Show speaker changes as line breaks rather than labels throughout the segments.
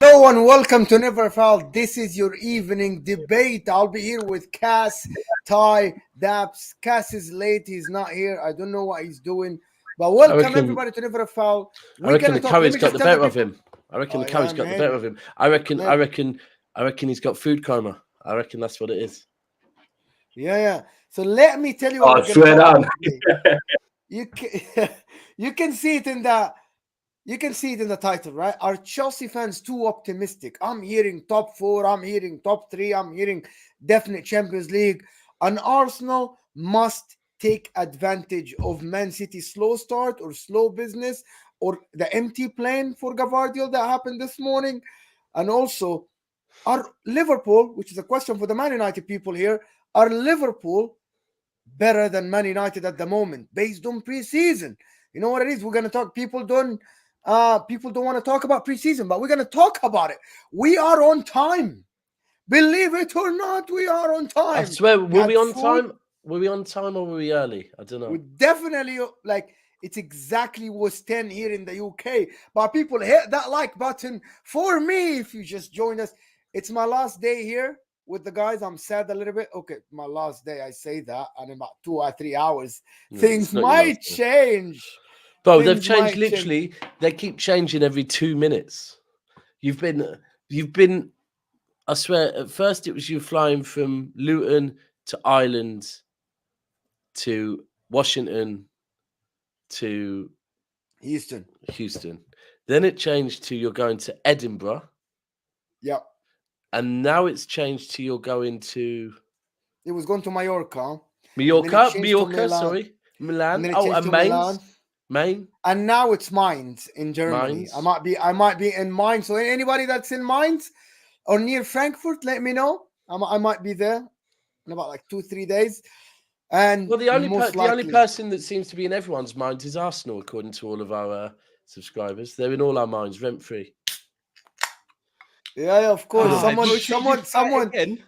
Hello and welcome to Never Foul. This is your evening debate. I'll be here with Cass, Ty, Daps. Cass is late. He's not here. I don't know what he's doing. But welcome everybody to Never Foul.
I reckon the curry's got the better of him. I reckon the curry's got the better of him. I reckon he's got food coma. I reckon that's what it is.
Yeah. So let me tell you what
swear down.
You can see it in the title, right? Are Chelsea fans too optimistic? I'm hearing top 4, I'm hearing top 3, I'm hearing definite Champions League. And Arsenal must take advantage of Man City's slow start or slow business or the empty plane for Gavardio that happened this morning. And also, are Liverpool, which is a question for the Man United people here, are Liverpool better than Man United at the moment based on preseason? You know what it is? We're going to talk. People don't want to talk about preseason, but we're going to talk about it. We are on time. Believe it or not, we are on time.
I swear, were we on time? Were we on time or were we early? I don't know.
We definitely, it's exactly was 10 here in the UK. But people, hit that like button for me if you just joined us. It's my last day here with the guys. I'm sad a little bit. Okay, my last day, I say that. And in about 2 or 3 hours, things might change.
Bro, they've changed literally. They keep changing every 2 minutes. You've been, I swear, at first it was you flying from Luton to Ireland to Washington to
Houston.
Then it changed to you're going to Edinburgh.
Yep.
And now it's changed to you're going to...
It was going to Mallorca.
Sorry. Milan. And Maine.
And now it's Mainz in Germany. I might be in Mainz. So anybody that's in Mainz or near Frankfurt, let me know. I might be there in about 2-3 days. And
well, the only person that seems to be in everyone's mind is Arsenal, according to all of our subscribers. They're in all our minds, rent free.
Yeah, of course. Someone again.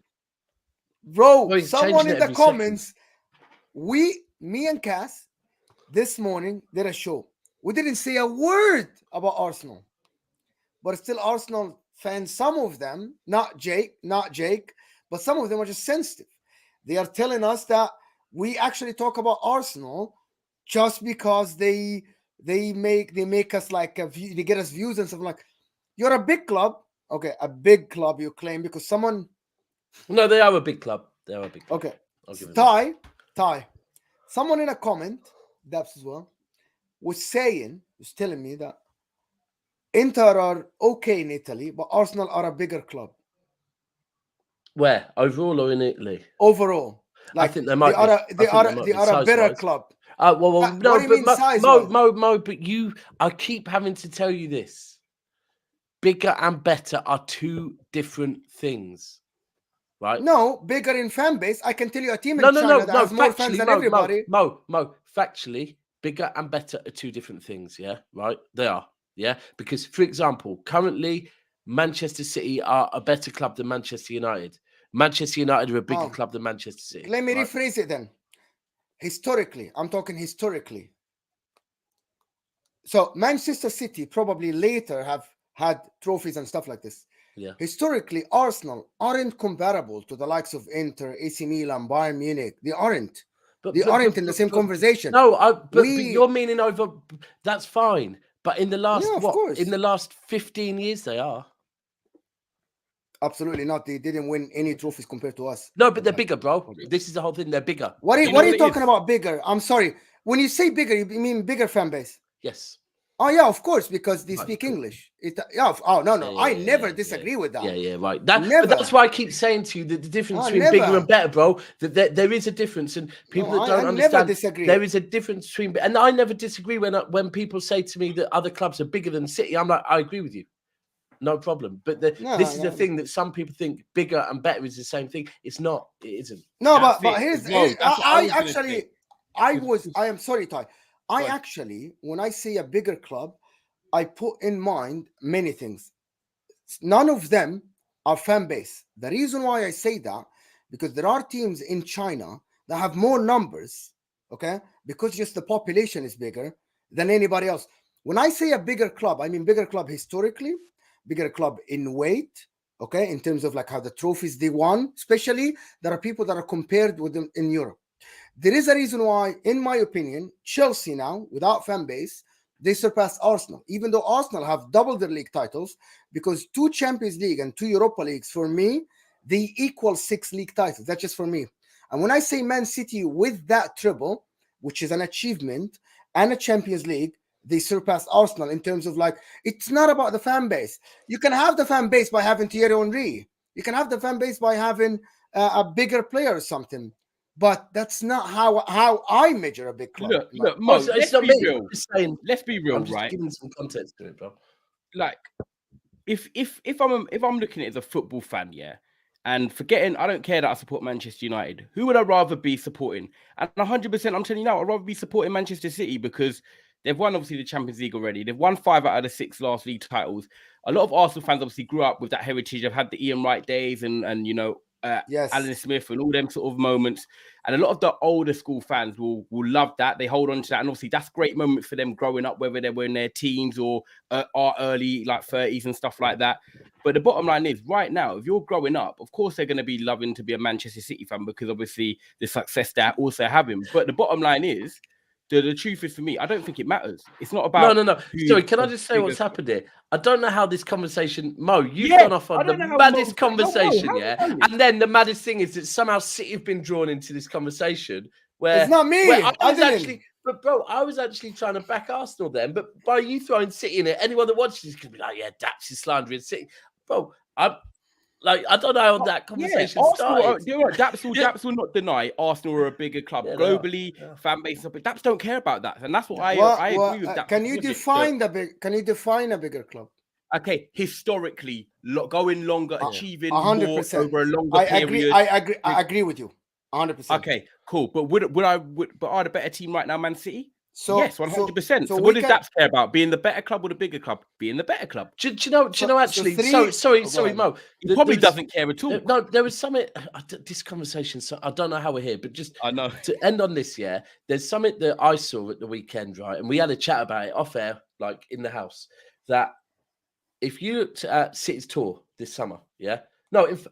Bro, someone in the comments. Me and Cass this morning did a show. We didn't say a word about Arsenal, but still Arsenal fans, some of them, not Jake, but some of them are just sensitive. They are telling us that we actually talk about Arsenal just because they make us they get us views and stuff like. You're a big club, okay? A big club you claim because someone.
No, they are a big club.
Okay, Ty. Someone in a comment, Daps as well, was telling me that Inter are okay in Italy, but Arsenal are a bigger club.
Where? Overall or in Italy?
Overall.
I think they might
they are a better club.
Mo, but I keep having to tell you this. Bigger and better are two different things. Right?
No, bigger in fan base. I can tell you a team in China that has more fans than everybody.
Mo, factually, bigger and better are two different things, yeah? Right? They are, yeah? Because, for example, currently, Manchester City are a better club than Manchester United. Manchester United are a bigger club than Manchester City.
Let me rephrase it then. Historically, I'm talking historically. So, Manchester City probably later have had trophies and stuff like this.
Yeah.
Historically, Arsenal aren't comparable to the likes of Inter, AC Milan, Bayern Munich. They aren't. They aren't in the same conversation.
No, but you're meaning over. That's fine. But in the last in the last 15 years, they are.
Absolutely not. They didn't win any trophies compared to us.
No, but they're bigger, bro. This is the whole thing. They're bigger.
What are you talking about? Bigger? I'm sorry. When you say bigger, you mean bigger fan base?
Yes.
Oh yeah, of course, because they speak English. I never disagree with that.
Yeah, right. But that's why I keep saying to you that the difference between bigger and better, bro. That there is a difference, and people that don't understand.
Never disagree.
There is a difference between, and I never disagree when people say to me that other clubs are bigger than City. I'm like, I agree with you. no problem. But this is the thing that some people think bigger and better is the same thing. It's not. It isn't.
No,
That's
but
it.
here's,
No, that's what I was gonna
actually,
say.
I am sorry, Ty. I
Go on.
actually, when I say a bigger club, I put in mind many things. None of them are fan base. The reason why I say that, because there are teams in China that have more numbers, okay, because just the population is bigger than anybody else. When I say a bigger club, I mean bigger club historically, bigger club in weight, okay, in terms of like how the trophies they won. Especially there are people that are compared with them in Europe. There is a reason why, in my opinion, Chelsea now, without fan base, they surpass Arsenal, even though Arsenal have double their league titles, because 2 Champions League and 2 Europa Leagues, for me, they equal 6 league titles. That's just for me. And when I say Man City with that treble, which is an achievement, and a Champions League, they surpass Arsenal in terms of like, it's not about the fan base. You can have the fan base by having Thierry Henry. You can have the fan base by having a bigger player or something. But that's not how I measure a big club.
Look, Mo,
Also,
let's
it's not
be
me.
real.
I'm just saying.
Let's be real,
I'm just
right?
giving some context to it, bro.
Like, if I'm looking at it as a football fan, yeah, and forgetting, I don't care that I support Manchester United. Who would I rather be supporting? And 100%, I'm telling you now, I'd rather be supporting Manchester City because they've won obviously the Champions League already. They've won 5 out of the 6 last league titles. A lot of Arsenal fans obviously grew up with that heritage. They've had the Ian Wright days and you know.
Yes.
Alan Smith and all them sort of moments, and a lot of the older school fans will love that. They hold on to that, and obviously that's great moments for them growing up, whether they were in their teens or are early like 30s and stuff like that. But the bottom line is, right now, if you're growing up, of course they're going to be loving to be a Manchester City fan because obviously the success they're also having. But the bottom line is, the truth is for me, I don't think it matters. It's not about
No. Sorry, can I just say what's happened here? I don't know how this conversation, Mo, you've gone off on the maddest conversation, yeah? And then the maddest thing is that somehow City have been drawn into this conversation where
it's not me.
Where I was actually, but bro, I was actually trying to back Arsenal then. But by you throwing City in it, anyone that watches this could be like, yeah, Daps is slandering City. Bro, I don't know how that conversation started.
You know what, Daps will not deny Arsenal are a bigger club globally. Fan base, but Daps don't care about that, and that's what I agree with. Daps
can you define a bigger club?
Okay, historically, going longer, achieving
100%.
more over a longer period.
I agree with you, 100%.
Okay, cool. But but are the better team right now, Man City?
So
yes, 100%. So
what
does Daps care about? Being the better club or the bigger club? Being the better club.
Do you know? Actually, sorry, Mo.
He probably doesn't care at all.
No, there was something. This conversation. So I don't know how we're here, but just
I know
to end on this. Yeah, there's something that I saw at the weekend, right? And we had a chat about it off air, like in the house. That if you looked at City's tour this summer, if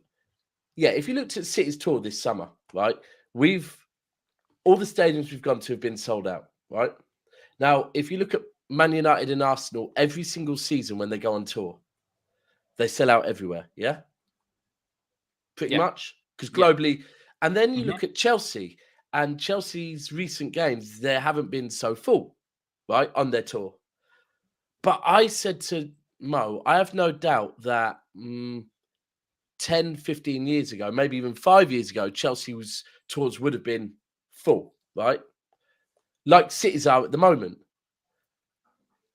you looked at City's tour this summer, right? All the stadiums we've gone to have been sold out. Right now, if you look at Man United and Arsenal, every single season when they go on tour, they sell out everywhere. Yeah, pretty much because globally. And then you look at Chelsea and Chelsea's recent games; they haven't been so full, right, on their tour. But I said to Mo, I have no doubt that 10, 15 years ago, maybe even 5 years ago, Chelsea's tours would have been full, right? Like City's are at the moment.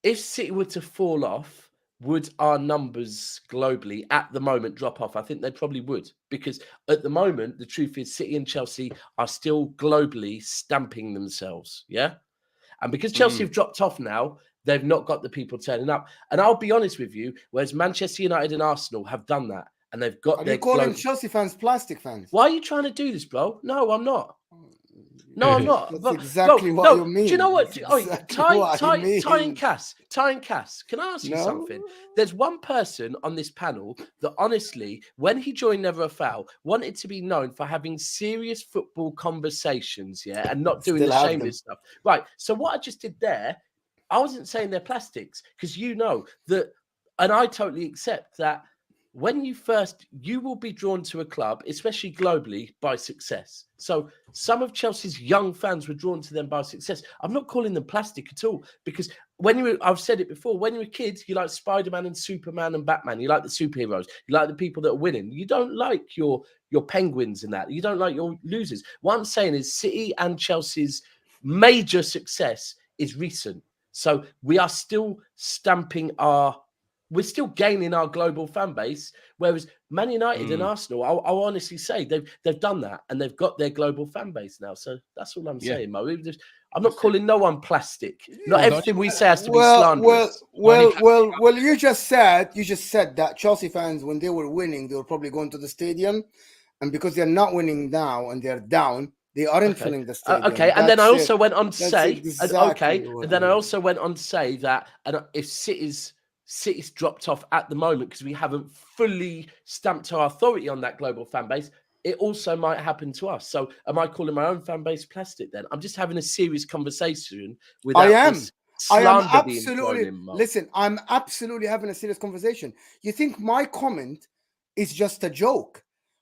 If City were to fall off, would our numbers globally at the moment drop off? I think they probably would, because at the moment, the truth is City and Chelsea are still globally stamping themselves, yeah? And because Chelsea have dropped off now, they've not got the people turning up. And I'll be honest with you, whereas Manchester United and Arsenal have done that, and they've got
Are you calling Chelsea fans plastic fans?
Why are you trying to do this, bro? No, I'm not. No, I'm not.
That's exactly what you mean.
Do you know what?
Exactly
Ty and Cass, can I ask you something? There's one person on this panel that honestly, when he joined Never a Foul, wanted to be known for having serious football conversations, yeah, and not doing the shameless stuff. Right. So what I just did there, I wasn't saying they're plastics, because you know that, and I totally accept that when you will be drawn to a club, especially globally, by success. So some of Chelsea's young fans were drawn to them by success. I'm not calling them plastic at all, because I've said it before, when you were kids, you like Spider-Man and Superman and Batman. You like the superheroes. You like the people that are winning. You don't like your penguins and that. You don't like your losers. What I'm saying is City and Chelsea's major success is recent. So we are still stamping our we're still gaining our global fan base. Whereas Man United and Arsenal, I'll honestly say they've done that and they've got their global fan base now. So that's all I'm saying, Mo. I'm not calling no one plastic. Not everything we say has to be slanderous.
Well. You just said that Chelsea fans, when they were winning, they were probably going to the stadium, and because they're not winning now and they're down, they aren't filling the stadium.
Okay, and then I also went on to say,
exactly
and then I also went on to say that, and if City's dropped off at the moment because we haven't fully stamped our authority on that global fan base, it also might happen to us. So am I calling my own fan base plastic then? I'm just having a serious conversation without this slander being thrown in, Mark.
Listen, I'm absolutely having a serious conversation. You think my comment is just a joke?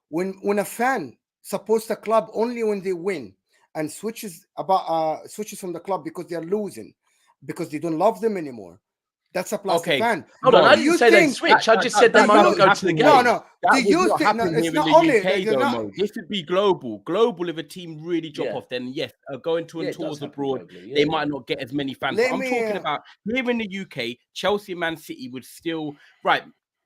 When a fan supports the club only when they win and switches from the club because they're losing, because they don't love them anymore, that's a plastic fan.
Hold on, I didn't say they switch. I just said they might not go to the game.
No.
It's not only UK though. This would be global. Global, if a team really drop off, then yes, going to tours abroad, they might not get as many fans. I'm talking about here in the UK, Chelsea and Man City would still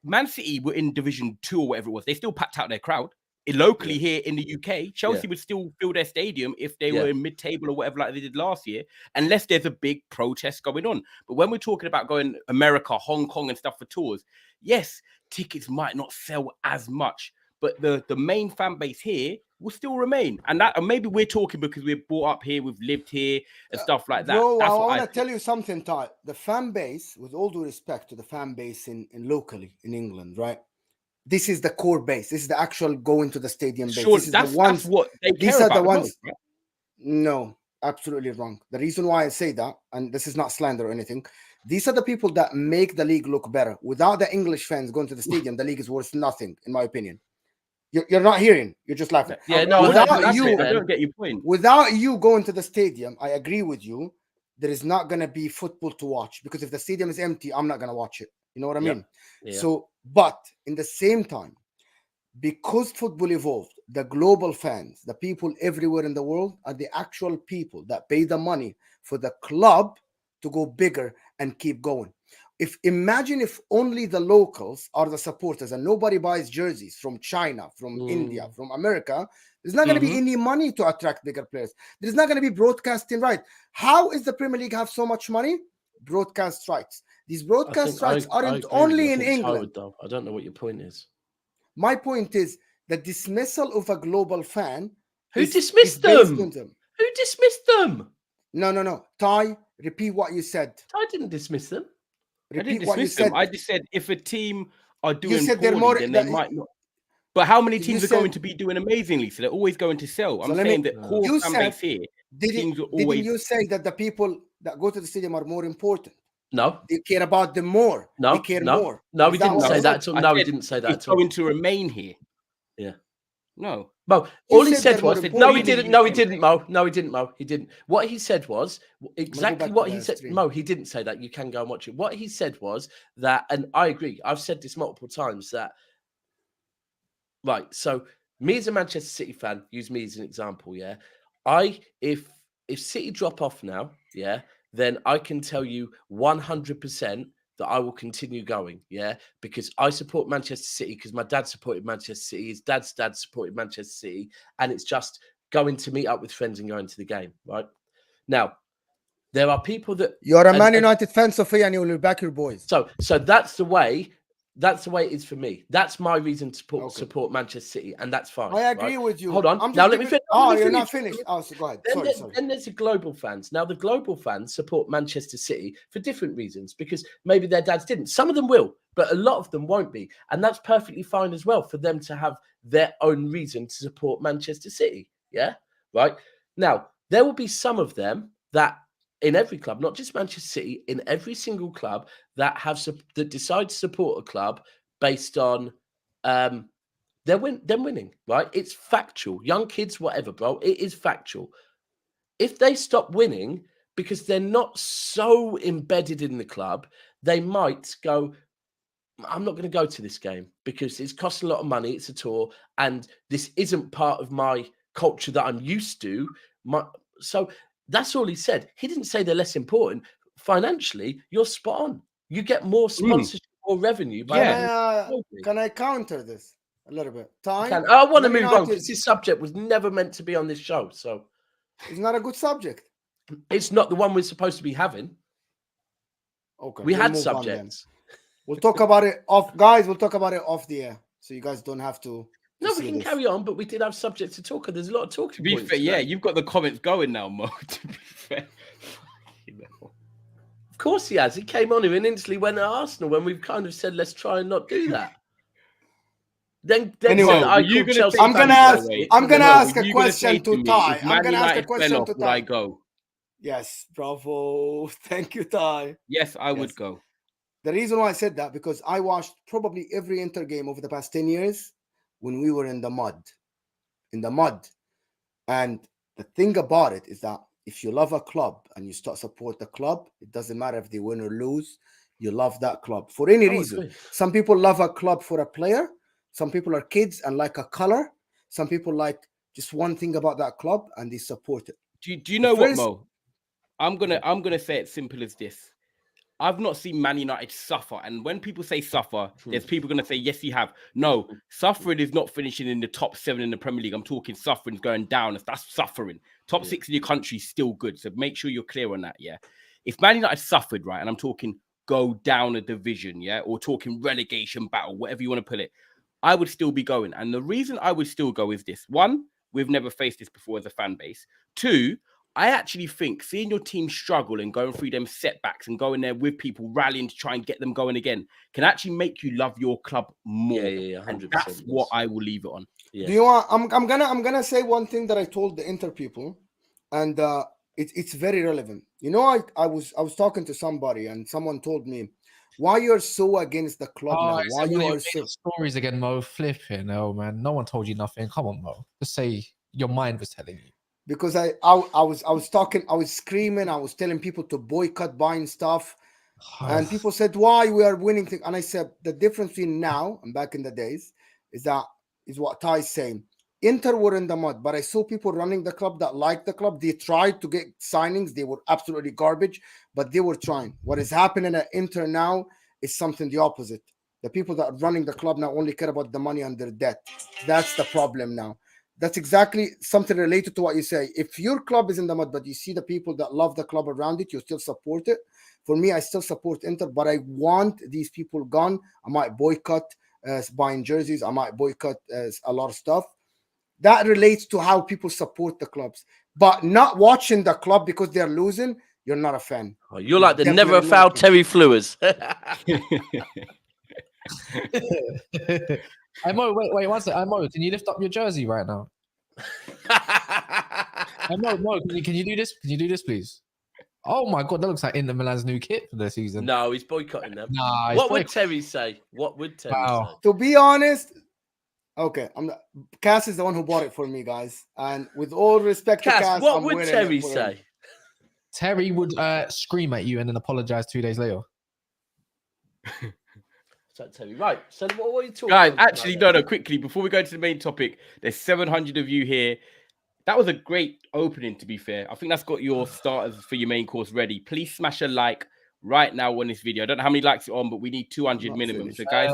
Man City were in Division 2 or whatever it was. They still packed out their crowd. Locally here in the UK, Chelsea would still fill their stadium if they were in mid-table or whatever like they did last year, unless there's a big protest going on. But when we're talking about going America, Hong Kong and stuff for tours, yes, tickets might not sell as much, but the main fan base here will still remain. And maybe we're talking because we're brought up here, we've lived here and stuff like that.
Bro, I want to tell you something, Ty. The fan base, with all due respect to the fan base in locally in England, right? This is the core base. This is the actual going to the stadium base.
Sure,
this is
that's what they care
these
about.
Are the ones. Most, right? No, absolutely wrong. The reason why I say that, and this is not slander or anything, these are the people that make the league look better. Without the English fans going to the stadium, the league is worth nothing, in my opinion. You're not hearing. You're just laughing.
Yeah, no, I don't get your point.
Without you going to the stadium, I agree with you. There is not going to be football to watch, because if the stadium is empty, I'm not going to watch it. You know what I mean?
Yeah.
So, but in the same time, because football evolved, the global fans, the people everywhere in the world, are the actual people that pay the money for the club to go bigger and keep going. Imagine if only the locals are the supporters and nobody buys jerseys from China, from India, from America, there's not going to be any money to attract bigger players. There's not going to be broadcasting right. How is the Premier League have so much money? Broadcast rights. These broadcast rights aren't only in England.
I don't know what your point is.
My point is the dismissal of a global fan.
Who dismissed them? Who dismissed them?
No. Ty, repeat what you said.
I didn't dismiss them.
I didn't dismiss them. I just said if a team are doing poorly, then they might not. But how many teams are going to be doing amazingly? So they're always going to sell. I'm saying that core fan base here.
Didn't you say that the people that go to the stadium are more important?
No.
They care about them more.
No.
They care more.
No, we didn't say that. No, we didn't say that.
It's going to remain here.
Yeah.
No.
Mo, all he said was, no, he didn't. No, he didn't, Mo. No, he didn't, Mo. He didn't. What he said was exactly what he said. Mo, he didn't say that. You can go and watch it. What he said was that, and I agree. I've said this multiple times that, right. So me as a Manchester City fan, use me as an example. Yeah. If City drop off now, yeah, then I can tell you 100% that I will continue going, yeah, because I support Manchester City because my dad supported Manchester City, his dad's dad supported Manchester City, and it's just going to meet up with friends and going to the game, right? Now, there are people that...
You're a Man United fan, Sophia, and you will back your boys.
So that's the way it is for me. That's my reason to support Manchester City, and that's fine.
I agree with you.
Hold on. Now let me finish.
You're not finished. Oh, so go ahead. Sorry.
Then there's the global fans. Now, the global fans support Manchester City for different reasons, because maybe their dads didn't. Some of them will, but a lot of them won't be. And that's perfectly fine as well for them to have their own reason to support Manchester City. Yeah? Right? Now, there will be some of them that in every club, not just Manchester City, in every single club that decide to support a club based on them winning, right? It's factual. Young kids, whatever, bro. It is factual. If they stop winning because they're not so embedded in the club, they might go, I'm not going to go to this game because it's costing a lot of money. It's a tour, and this isn't part of my culture that I'm used to. So that's all he said. He didn't say they're less important. Financially, you're spot on. You get more sponsorship More revenue. By
Can I counter this a little bit? Time.
I want to
Man
move on
United-
because this subject was never meant to be on this show. So
It's not a good subject.
it's not the one we're supposed to be having.
Okay.
We
we'll
had
move on then.
subjects.
We'll talk about it off, guys. We'll talk about it off the air, so you guys don't have to.
No, we
see
can
this.
carry on, but we did have subjects to talk. And there's a lot of talking
To be
points
fair, yeah,
today.
you've got the comments going now, Mo. To be fair.
Of course he has. He came on here and instantly went at Arsenal when we've kind of said, let's try and not do that. Then
Anyway,
said, I
were you
called
gonna
Chelsea
say-
I'm gonna
fans
ask.
that way.
I'm gonna
Mo,
ask
were
a
you gonna say
question to
me,
Ty.
if
I'm
Man
gonna ask a
United
question
fell off,
to
would I
Ty.
go?
Yes, bravo. Thank you, Ty.
Yes, I would
Yes.
go.
The reason why I said that because I watched probably every Inter game over the past 10 years when we were in the mud. And the thing about it is that if you love a club and you start support the club, it doesn't matter if they win or lose. You love that club for any reason.
agree.
Some people love a club for a player. Some people are kids and like a color. Some people like just one thing about that club and they support it.
Do you know what,
first-
Mo? I'm gonna say it simple as this. I've not seen Man United suffer, and when people say suffer, there's people gonna say yes, you have. No, suffering is not finishing in the top 7 in the Premier League. I'm talking suffering going down. That's suffering. Top 6 in your country is still good, so make sure you're clear on that. Yeah, if Man United suffered, right, and I'm talking go down a division, yeah, or talking relegation battle, whatever you want to put it, I would still be going. And the reason I would still go is this: one, we've never faced this before as a fan base. Two, I actually think seeing your team struggle and going through them setbacks and going there with people rallying to try and get them going again can actually make you love your club more.
Yeah, 100%.
And that's what I will leave it on.
Yeah.
Do you want? I'm gonna say one thing that I told the Inter people, and it's very relevant. You know, I was talking to somebody and someone told me why you're so against the club now.
It's
Why
like
you
one of
are
your
so
made-up stories again, Mo? Flipping, oh man, no one told you nothing. Come on, Mo. Just say your mind was telling you.
because I was talking, I was screaming, I was telling people to boycott buying stuff, and people said why we are winning things, and I said the difference between now and back in the days is what Ty's saying. Inter were in the mud, but I saw people running the club that liked the club. They tried to get signings. They were absolutely garbage, but they were trying. What is happening at Inter now is something the opposite. The people that are running the club now only care about the money and their debt. That's the problem now. That's exactly something related to what you say. If your club is in the mud, but you see the people that love the club around it, you still support it. For me, I still support Inter, but I want these people gone. I might boycott buying jerseys. I might boycott a lot of stuff. That relates to how people support the clubs. But not watching the club because they're losing, you're not a fan.
Oh, you're like the
Definitely
never
not
foul
a fan.
Terry Flewers.
Mo, wait one second. Mo, can you lift up your jersey right now? Mo, can you do this? Can you do this, please? Oh my god, that looks like Inter Milan's new kit for the season.
No, he's boycotting them.
Nah,
What would Terry say? What would Terry
Wow.
say?
To be honest, okay, Cass is the one who bought it for me, guys. And with all respect to
Cass,
Cass,
what
I'm
would
wearing
Terry
it for him.
say?
Terry would scream at you and then apologize 2 days later.
So Terry, right? So what are you talking
Guys,
about?
actually, no, quickly, before we go to the main topic, there's 700 of you here. That was a great opening, to be fair. I think that's got your starters for your main course ready. Please smash a like right now on this video. I don't know how many likes it's on, but we need 200
Not
minimum.
finished.
So, guys,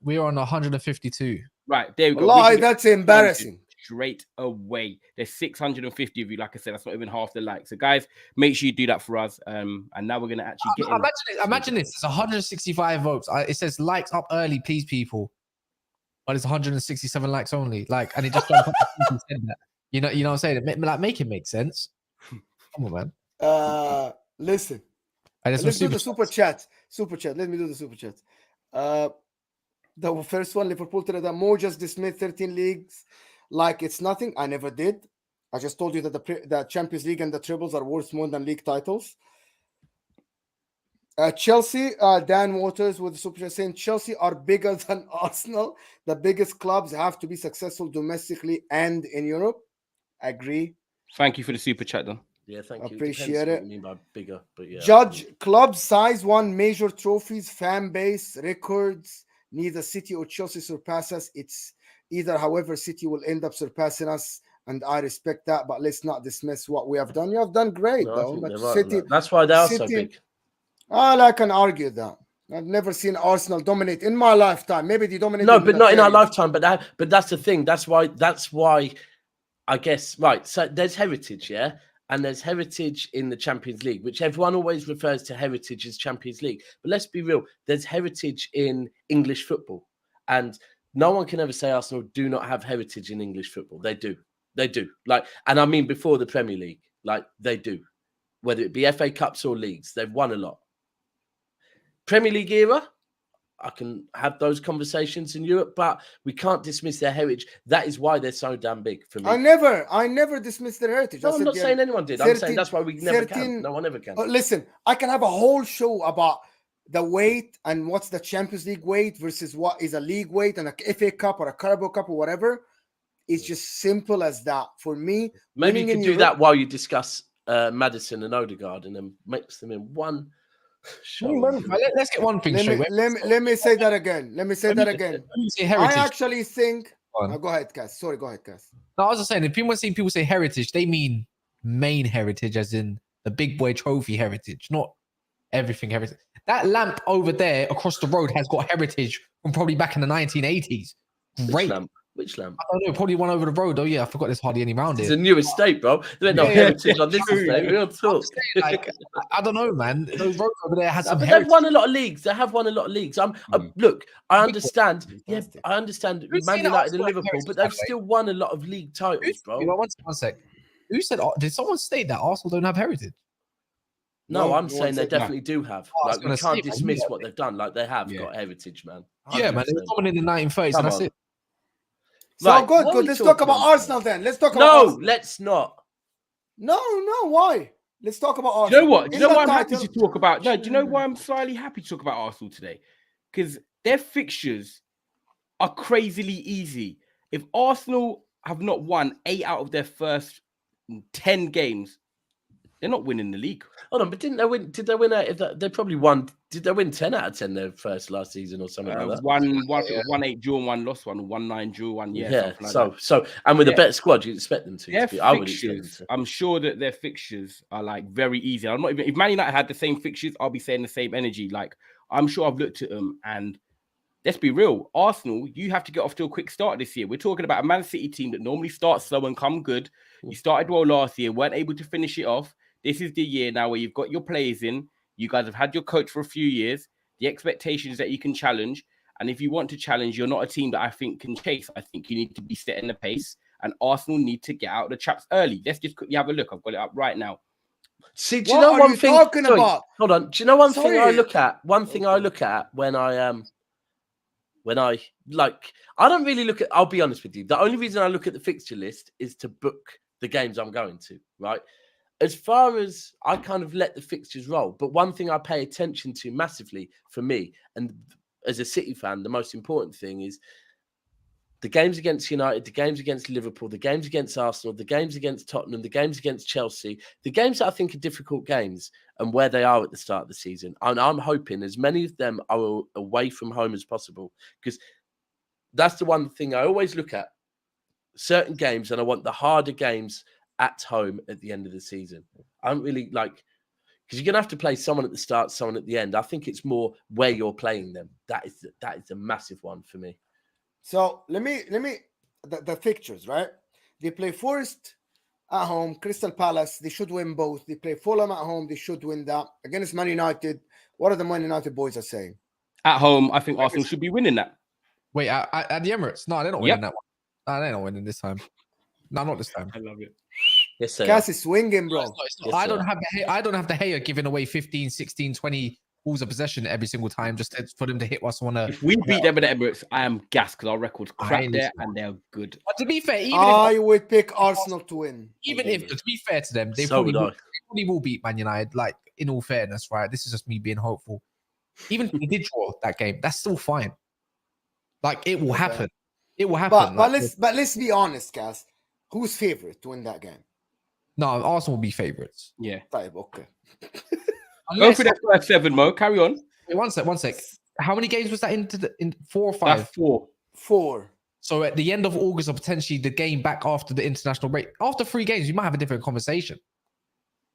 We're on 152.
right, there we go.
Wallahi,
We can get
that's
200
embarrassing.
straight away. There's 650 of you. Like I said, that's not even half the likes. So, guys, make sure you do that for us. And now we're going to actually get in.
Imagine this. It's 165 votes. It says likes up early, please, people. But it's 167 likes only. Like, and it just don't people said that. You know what I'm saying? Make it make sense. Come on, man.
Listen.
And
Let's do the super chat. Super chat. Let me do the super chat. The first one, Liverpool today that Mo just dismissed 13 leagues like it's nothing. I never did. I just told you that the Champions League and the trebles are worth more than league titles. Chelsea, Dan Waters with the super chat saying Chelsea are bigger than Arsenal. The biggest clubs have to be successful domestically and in Europe. Agree.
Thank you for the super chat, though.
Yeah, thank you.
Appreciate
Depends
it.
What you mean by bigger, but yeah.
Judge club size, won major trophies, fan base, records. Neither City or Chelsea surpass us. It's either, however, City will end up surpassing us, and I respect that. But let's not dismiss what we have done. You have done great,
No, I
though.
think
But
they're right on
City,
that. That's why they are so
City-
big.
I can argue that. I've never seen Arsenal dominate in my lifetime. Maybe they dominated.
No, but not in our
30s.
lifetime. But that's the thing. That's why. I guess right. So there's heritage, yeah, and there's heritage in the Champions League, which everyone always refers to heritage as Champions League. But let's be real. There's heritage in English football, and no one can ever say Arsenal do not have heritage in English football. They do. They do. Like, and I mean before the Premier League, like they do. Whether it be FA Cups or leagues, they've won a lot. Premier League era, I can have those conversations in Europe, but we can't dismiss their heritage. That is why they're so damn big for me.
I never dismissed their heritage.
No, I'm not saying anyone did. I'm saying that's why we never
13
can. No one ever can.
Listen, I can have a whole show about the weight and what's the Champions League weight versus what is a league weight and a FA Cup or a Carabao Cup or whatever. It's just simple as that. For me,
maybe you could do that while you discuss Maddison and Odegaard and then mix them in one.
Let's get one thing straight.
Let me say that again. Let me say that again. I actually think. Go ahead, Cass. Sorry, go ahead, Cass.
No, I was just saying, if people say heritage, they mean main heritage, as in the big boy trophy heritage, not everything heritage. That lamp over there across the road has got heritage from probably back in the 1980s. Great.
Which lamp?
I don't know, probably one over the road. Oh yeah, I forgot there's hardly any around here.
It's a new estate, bro. There ain't no heritage on this estate. Real talk.
Like, I don't know, man. Those roads over there has some
but
heritage.
they've won a lot of leagues. They have won a lot of leagues. Look, I understand. Yeah, I understand Man United and Liverpool, but they've still won a lot of league titles, bro.
One sec. Who said? Did someone state that Arsenal don't have heritage?
No, I'm saying they definitely do have. Like, we can't dismiss what they've done. Like, they have got heritage, man. 100%.
Yeah, man. They were dominating in the 1930s, and that's it.
So right, good. Let's talk about Arsenal then. Let's talk about Arsenal.
Let's not.
No, why? Let's talk about Arsenal.
Do you know what? Do you know why I'm happy to talk about? No, do you know why I'm slightly happy to talk about Arsenal today? Because their fixtures are crazily easy. If Arsenal have not won 8 out of their first 10 games, they're not winning the league.
Hold on, but didn't they win? Did they win out? They probably won. Did they win 10 out of 10 their first last season or something like that?
1-8 draw, 1 lost, 1-9 draw, 1
yeah. So and with a better squad, you expect them to.
I would expect them to. I'm sure that their fixtures are like very easy. I'm not even if Man United had the same fixtures, I'll be saying the same energy. Like I'm sure I've looked at them and. Let's be real. Arsenal, you have to get off to a quick start this year. We're talking about a Man City team that normally starts slow and come good. You started well last year, weren't able to finish it off. This is the year now where you've got your players in. You guys have had your coach for a few years. The expectation is that you can challenge. And if you want to challenge, you're not a team that I think can chase. I think you need to be setting the pace. And Arsenal need to get out of the traps early. Let's just quickly have a look. I've got it up right now.
See, do you know one thing?
About?
Hold on. Do you know one thing I look at? One thing I look at when I don't really look at, I'll be honest with you. The only reason I look at the fixture list is to book the games I'm going to, right? As far as I kind of let the fixtures roll. But one thing I pay attention to massively for me, and as a City fan, the most important thing is the games against United, the games against Liverpool, the games against Arsenal, the games against Tottenham, the games against Chelsea, the games that I think are difficult games and where they are at the start of the season. And I'm hoping as many of them are away from home as possible, because that's the one thing I always look at. Certain games, and I want the harder games at home at the end of the season. I don't really like, because you're going to have to play someone at the start, someone at the end. I think it's more where you're playing them. That is a massive one for me.
So let me the fixtures, right? They play Forest at home, Crystal Palace. They should win both. They play Fulham at home. They should win that. Against Man United. What are the Man United boys are saying?
At home, I think Arsenal should be winning that.
Wait, at the Emirates? No, they're not winning that one. No, they're not winning this time. No, not this time.
I love it.
Yes, sir.
Cass is swinging, bro.
Yes,
I don't have the hair giving away 15, 16, 20 balls of possession every single time just for them to hit us on a.
If we beat them at the Emirates, I am gassed because our record's crap there and they're good.
But to be fair,
I would pick Arsenal to win.
Even if, to be fair to them, they probably will beat Man United. Like, in all fairness, right? This is just me being hopeful. Even if we did draw that game, that's still fine. Like, it will happen. It will happen.
But let's be honest, Cass. Who's favorite to win that game?
No, Arsenal will be favorites.
Yeah.
Okay.
Go for that first 7, Mo. Carry on.
Wait, one sec. How many games was that in 4 or 5?
That's 4.
4.
So at the end of August, or potentially the game back after the international break, after 3 games, you might have a different conversation.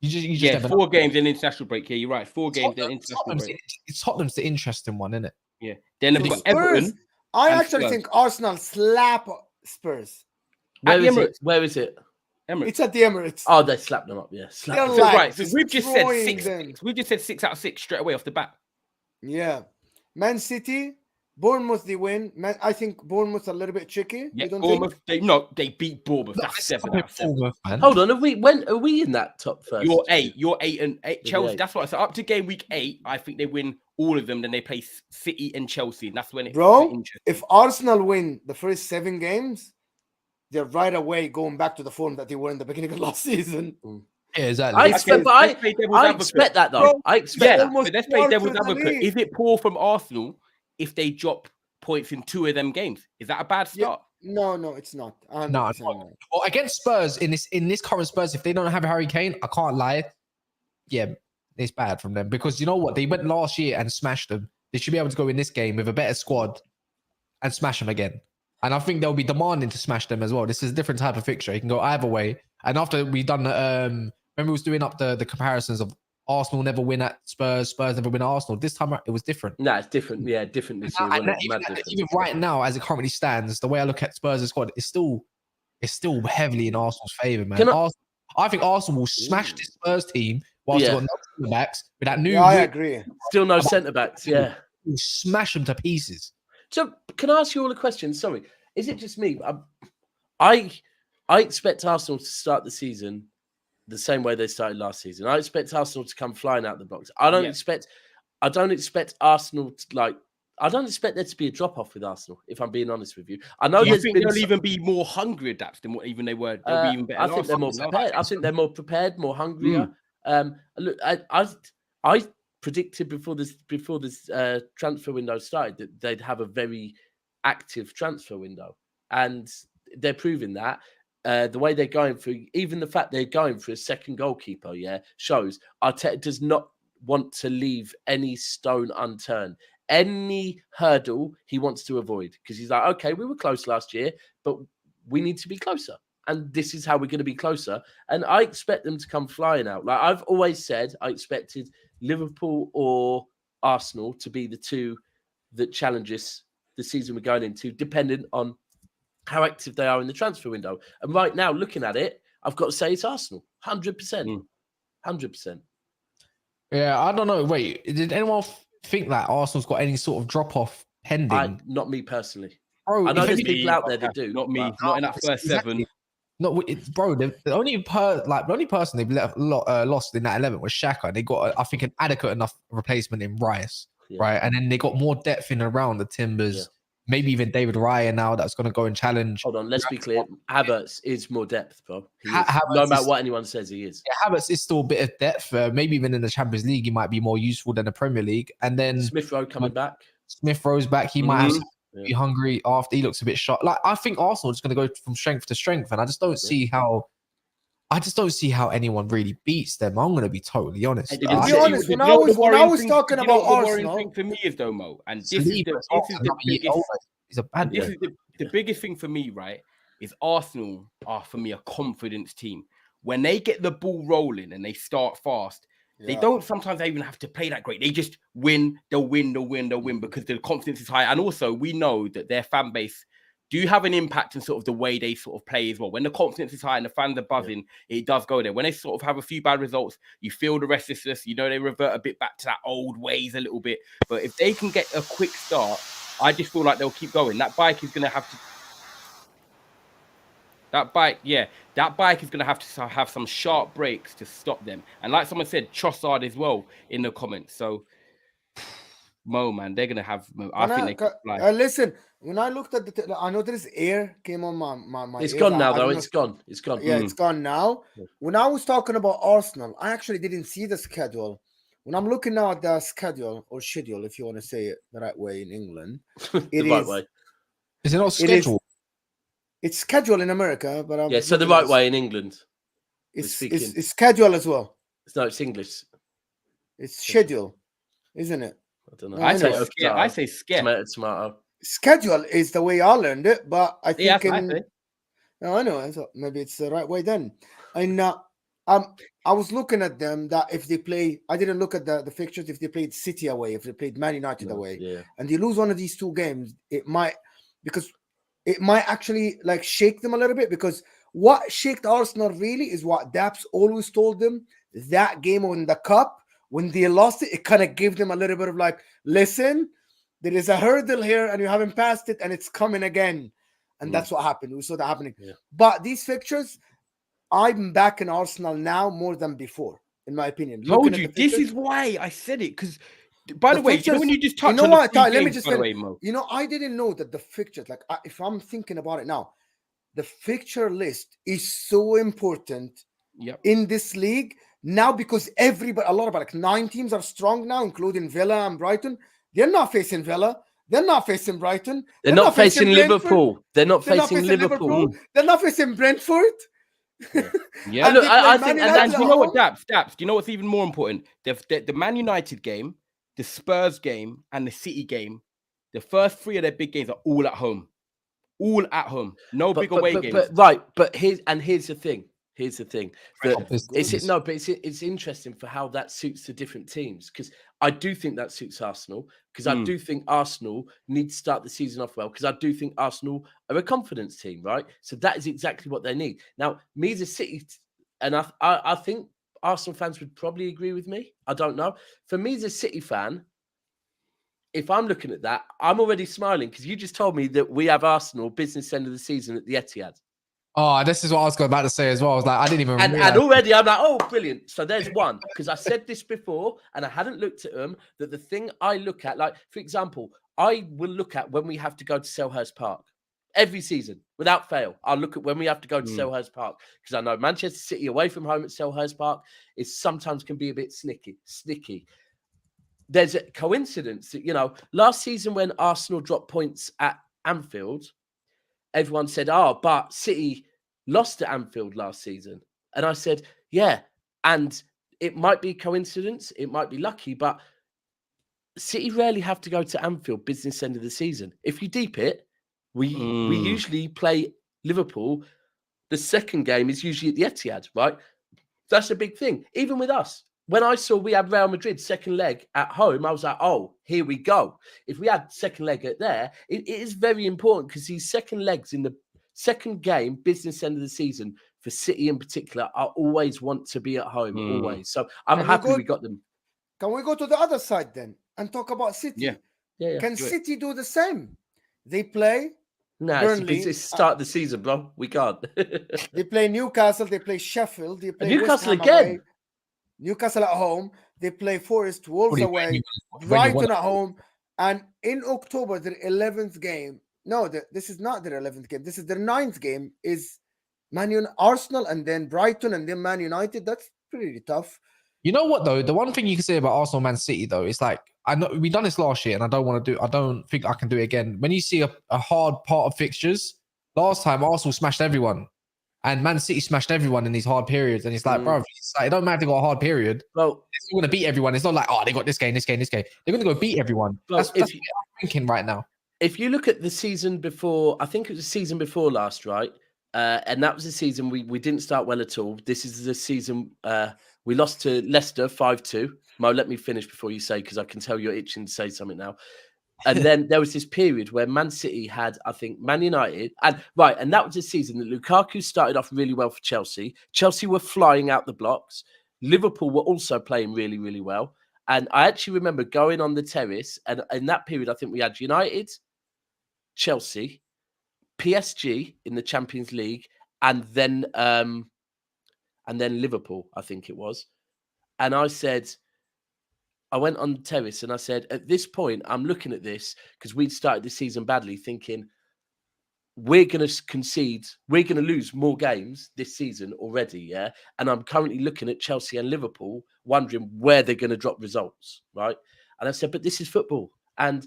You just
Yeah,
never
4
know.
games in international break. Yeah, you're right. 4 games in international break.
Tottenham's the interesting one, isn't it?
Yeah. Then they've got
Spurs,
Everton
I
and
actually
Spurs.
think Arsenal slap Spurs.
Where
the
is
Emirates.
it? Where is it?
Emirates.
It's at the Emirates.
Oh, they slapped them up. Yeah, slapped
They're
them.
So,
like
right, so we've just said
destroying
6.
them.
We've just said 6 out of 6 straight away off the bat.
Yeah. Man City, Bournemouth, they win. I think Bournemouth a little bit tricky.
Yeah,
You don't
Bournemouth.
think?
They beat Bournemouth. That's 7 out of 7.
Bournemouth, man.
Hold on, are we in that top first?
You're 8. You're 8 and 8.
You're
Chelsea.
eight.
That's right. So up to game week 8, I think they win all of them. Then they play City and Chelsea. And that's when it's
Bro,
interesting.
if Arsenal win the first 7 games, they're right away going back to the form that they were in the beginning of last season.
Yeah, exactly.
I expect, but
let's play devil's
I
advocate.
expect that though.
Bro,
I expect that.
almost
But let's play devil's
quarter of the
advocate.
league.
Is it poor from Arsenal if they drop points in 2 of them games? Is that a bad start?
No, it's not.
No, well, against Spurs in this current Spurs, if they don't have Harry Kane, I can't lie. Yeah, it's bad from them because you know what? They went last year and smashed them. They should be able to go in this game with a better squad and smash them again. And I think they'll be demanding to smash them as well. This is a different type of fixture. You can go either way. And after we've done remember we was doing up the comparisons of Arsenal never win at Spurs, Spurs never win at Arsenal. This time it was different.
No, it's different. Yeah, different this year.
And
Wasn't it? Mad
even
different.
right now, as it currently stands, the way I look at Spurs' squad, it's still heavily in Arsenal's favour, man. I think Arsenal will smash this Spurs team whilst they've got no centre backs with that new.
Yeah, I agree.
Still no centre backs. Yeah.
Will smash them to pieces.
So can I ask you all a question? Sorry, is it just me? I expect Arsenal to start the season the same way they started last season. I expect Arsenal to come flying out the box. I don't expect Arsenal to I don't expect there to be a drop off with Arsenal. If I'm being honest with you, I know.
Do you think they'll even be more hungry Daps than what even they were? They'll be even better.
I think they're more prepared. I think they're more prepared, more hungrier. Look, I predicted before this transfer window started that they'd have a very active transfer window, and they're proving that. The way they're going through, even the fact they're going for a second goalkeeper, shows Arteta does not want to leave any stone unturned. Any hurdle he wants to avoid, because he's like, okay, we were close last year, but we need to be closer. And this is how we're going to be closer. And I expect them to come flying out. Like I've always said, I expected Liverpool or Arsenal to be the two that challenges the season we're going into, depending on how active they are in the transfer window. And right now, looking at it, I've got to say it's Arsenal. 100%. 100%.
Yeah, I don't know. Wait, did anyone think that Arsenal's got any sort of drop-off pending?
Not me personally.
Bro,
I know there's people out there that do.
Not me.
But
Not in that first 7.
No, bro. The only person they've lost in that 11 was Xhaka. They got, I think, an adequate enough replacement in Rice, right? And then they got more depth in around the Timbers. Maybe even David Raya now that's going to go and challenge.
Hold on, let's be clear. Havertz is more depth, bro.
Havertz
No matter what anyone says, he is.
Yeah, Havertz is still a bit of depth. Maybe even in the Champions League, he might be more useful than the Premier League. And then
Smith Rowe coming back.
Smith Rowe's back. He might have to be hungry after. He looks a bit shot. Like I think Arsenal is going to go from strength to strength, and I just don't see how. I just don't see how anyone really beats them. I'm going to be totally honest.
To be honest, when I was talking about Arsenal,
thing for me is though, Mo, and this is the biggest thing for me, right? Is Arsenal are for me a confidence team. When they get the ball rolling and they start fast, they don't sometimes even have to play that great. They just win. They'll win because the confidence is high. And also, we know that their fan base do have an impact in sort of the way they sort of play as well. When the confidence is high and the fans are buzzing, it does go there. When they sort of have a few bad results, you feel the restlessness. You know, they revert a bit back to that old ways a little bit. But if they can get a quick start, I just feel like they'll keep going. That bike is going to have to... That bike is going to have some sharp breaks to stop them. And like someone said, Trossard as well in the comments. So, Mo, man, they're going to have... I think they can fly.
Listen, when I looked at I know there's air came on my
It's
ears.
gone now, though. It's gone.
Yeah, it's gone now. When I was talking about Arsenal, I actually didn't see the schedule. When I'm looking now at the schedule, or schedule, if you want to say it the right way in England,
the right way.
Is it not schedule?
It's schedule in America, but
so the right way in England.
It's schedule as well.
No, it's English.
It's schedule, isn't it?
I don't know.
I say scare.
Tomato.
Schedule is the way I learned it, but I think
I
no, I know. I thought maybe it's the right way then. And I was looking at them that if they play, I didn't look at the fixtures. If they played City away, if they played Man United away, and they lose one of these two games, it might actually like shake them a little bit, because what shaked Arsenal really is what Daps always told them. That game in the cup, when they lost it, it kind of gave them a little bit of like, listen, there is a hurdle here and you haven't passed it and it's coming again. And that's what happened. We saw that happening.
Yeah.
But these fixtures, I'm back in Arsenal now more than before, in my opinion.
Told you, this is why I said it. Because, by the way,
fixtures,
when you just touch
you know
on
what,
the three
let me
games,
just
by the way, Mo.
you know, I didn't know that the fixtures, like if I'm thinking about it now, the fixture list is so important in this league now, because everybody, a lot of like 9 teams are strong now, including Villa and Brighton. They're not facing Villa. They're not facing Brighton.
They're not facing Liverpool. They're not facing Liverpool.
They're not facing Brentford.
Yeah,
look, I think,
and you know what, Daps, do you know what's even more important? The Man United game, the Spurs game, and the City game, the first 3 of their big games are all at home. All at home. No big away games.
But here's the thing. Here's the thing. It's interesting for how that suits the different teams, because I do think that suits Arsenal, because I do think Arsenal need to start the season off well, because I do think Arsenal are a confidence team, right? So that is exactly what they need. Now, me as a City, and I think Arsenal fans would probably agree with me. I don't know. For me as a City fan, if I'm looking at that, I'm already smiling, because you just told me that we have Arsenal business end of the season at the Etihad.
Oh, this is what I was about to say as well. I was like, I didn't even
and already I'm like, oh, brilliant. So there's one, because I said this before and I hadn't looked at them, that the thing I look at, like, for example, I will look at when we have to go to Selhurst Park every season without fail. I'll look at when we have to go to Selhurst Park, because I know Manchester City away from home at Selhurst Park is sometimes can be a bit snicky. There's a coincidence that, you know, last season when Arsenal dropped points at Anfield, everyone said, oh, but City lost at Anfield last season. And I said, yeah, and it might be coincidence, it might be lucky, but City rarely have to go to Anfield business end of the season. If you deep it, we usually play Liverpool. The second game is usually at the Etihad, right? That's a big thing. Even with us, when I saw we had Real Madrid second leg at home, I was like, oh, here we go. If we had second leg at there, it is very important, because these second legs in the second game, business end of the season, for City in particular, I always want to be at home, always. So I'm happy we got them.
Can we go to the other side then and talk about City?
Yeah.
Can City do the same? They play
Burnley. It's the start of the season, bro. We can't.
They play Newcastle. They play Sheffield. They play
Newcastle
again.
Away.
Newcastle at home. They play Forest, Wolves away, Brighton at home. And in October, their 11th game. No, this is not their 11th game. This is their 9th game. Is Arsenal, and then Brighton, and then Man United. That's pretty tough.
You know what though? The one thing you can say about Arsenal, Man City though, it's like, I know we done this last year, and I don't think I can do it again. When you see a hard part of fixtures, last time Arsenal smashed everyone, and Man City smashed everyone in these hard periods, and it's like, bro, it don't matter if they got a hard period.
Well,
they're still going to beat everyone. It's not like, oh, they got this game. They're going to go beat everyone. That's what I'm thinking right now.
If you look at the season before, I think it was the season before last, right? And that was the season we didn't start well at all. This is the season we lost to Leicester 5-2. Mo, let me finish before you say, because I can tell you're itching to say something now. And then there was this period where Man City had, I think, Man United. And that was the season that Lukaku started off really well for Chelsea. Chelsea were flying out the blocks. Liverpool were also playing really, really well. And I actually remember going on the terrace, and in that period, I think we had United, Chelsea, PSG in the Champions League, and then Liverpool, I think it was. And I went on the terrace and I said, at this point, I'm looking at this, because we'd started the season badly, thinking we're going to concede, we're going to lose more games this season already, yeah? And I'm currently looking at Chelsea and Liverpool, wondering where they're going to drop results, right? And I said, but this is football. And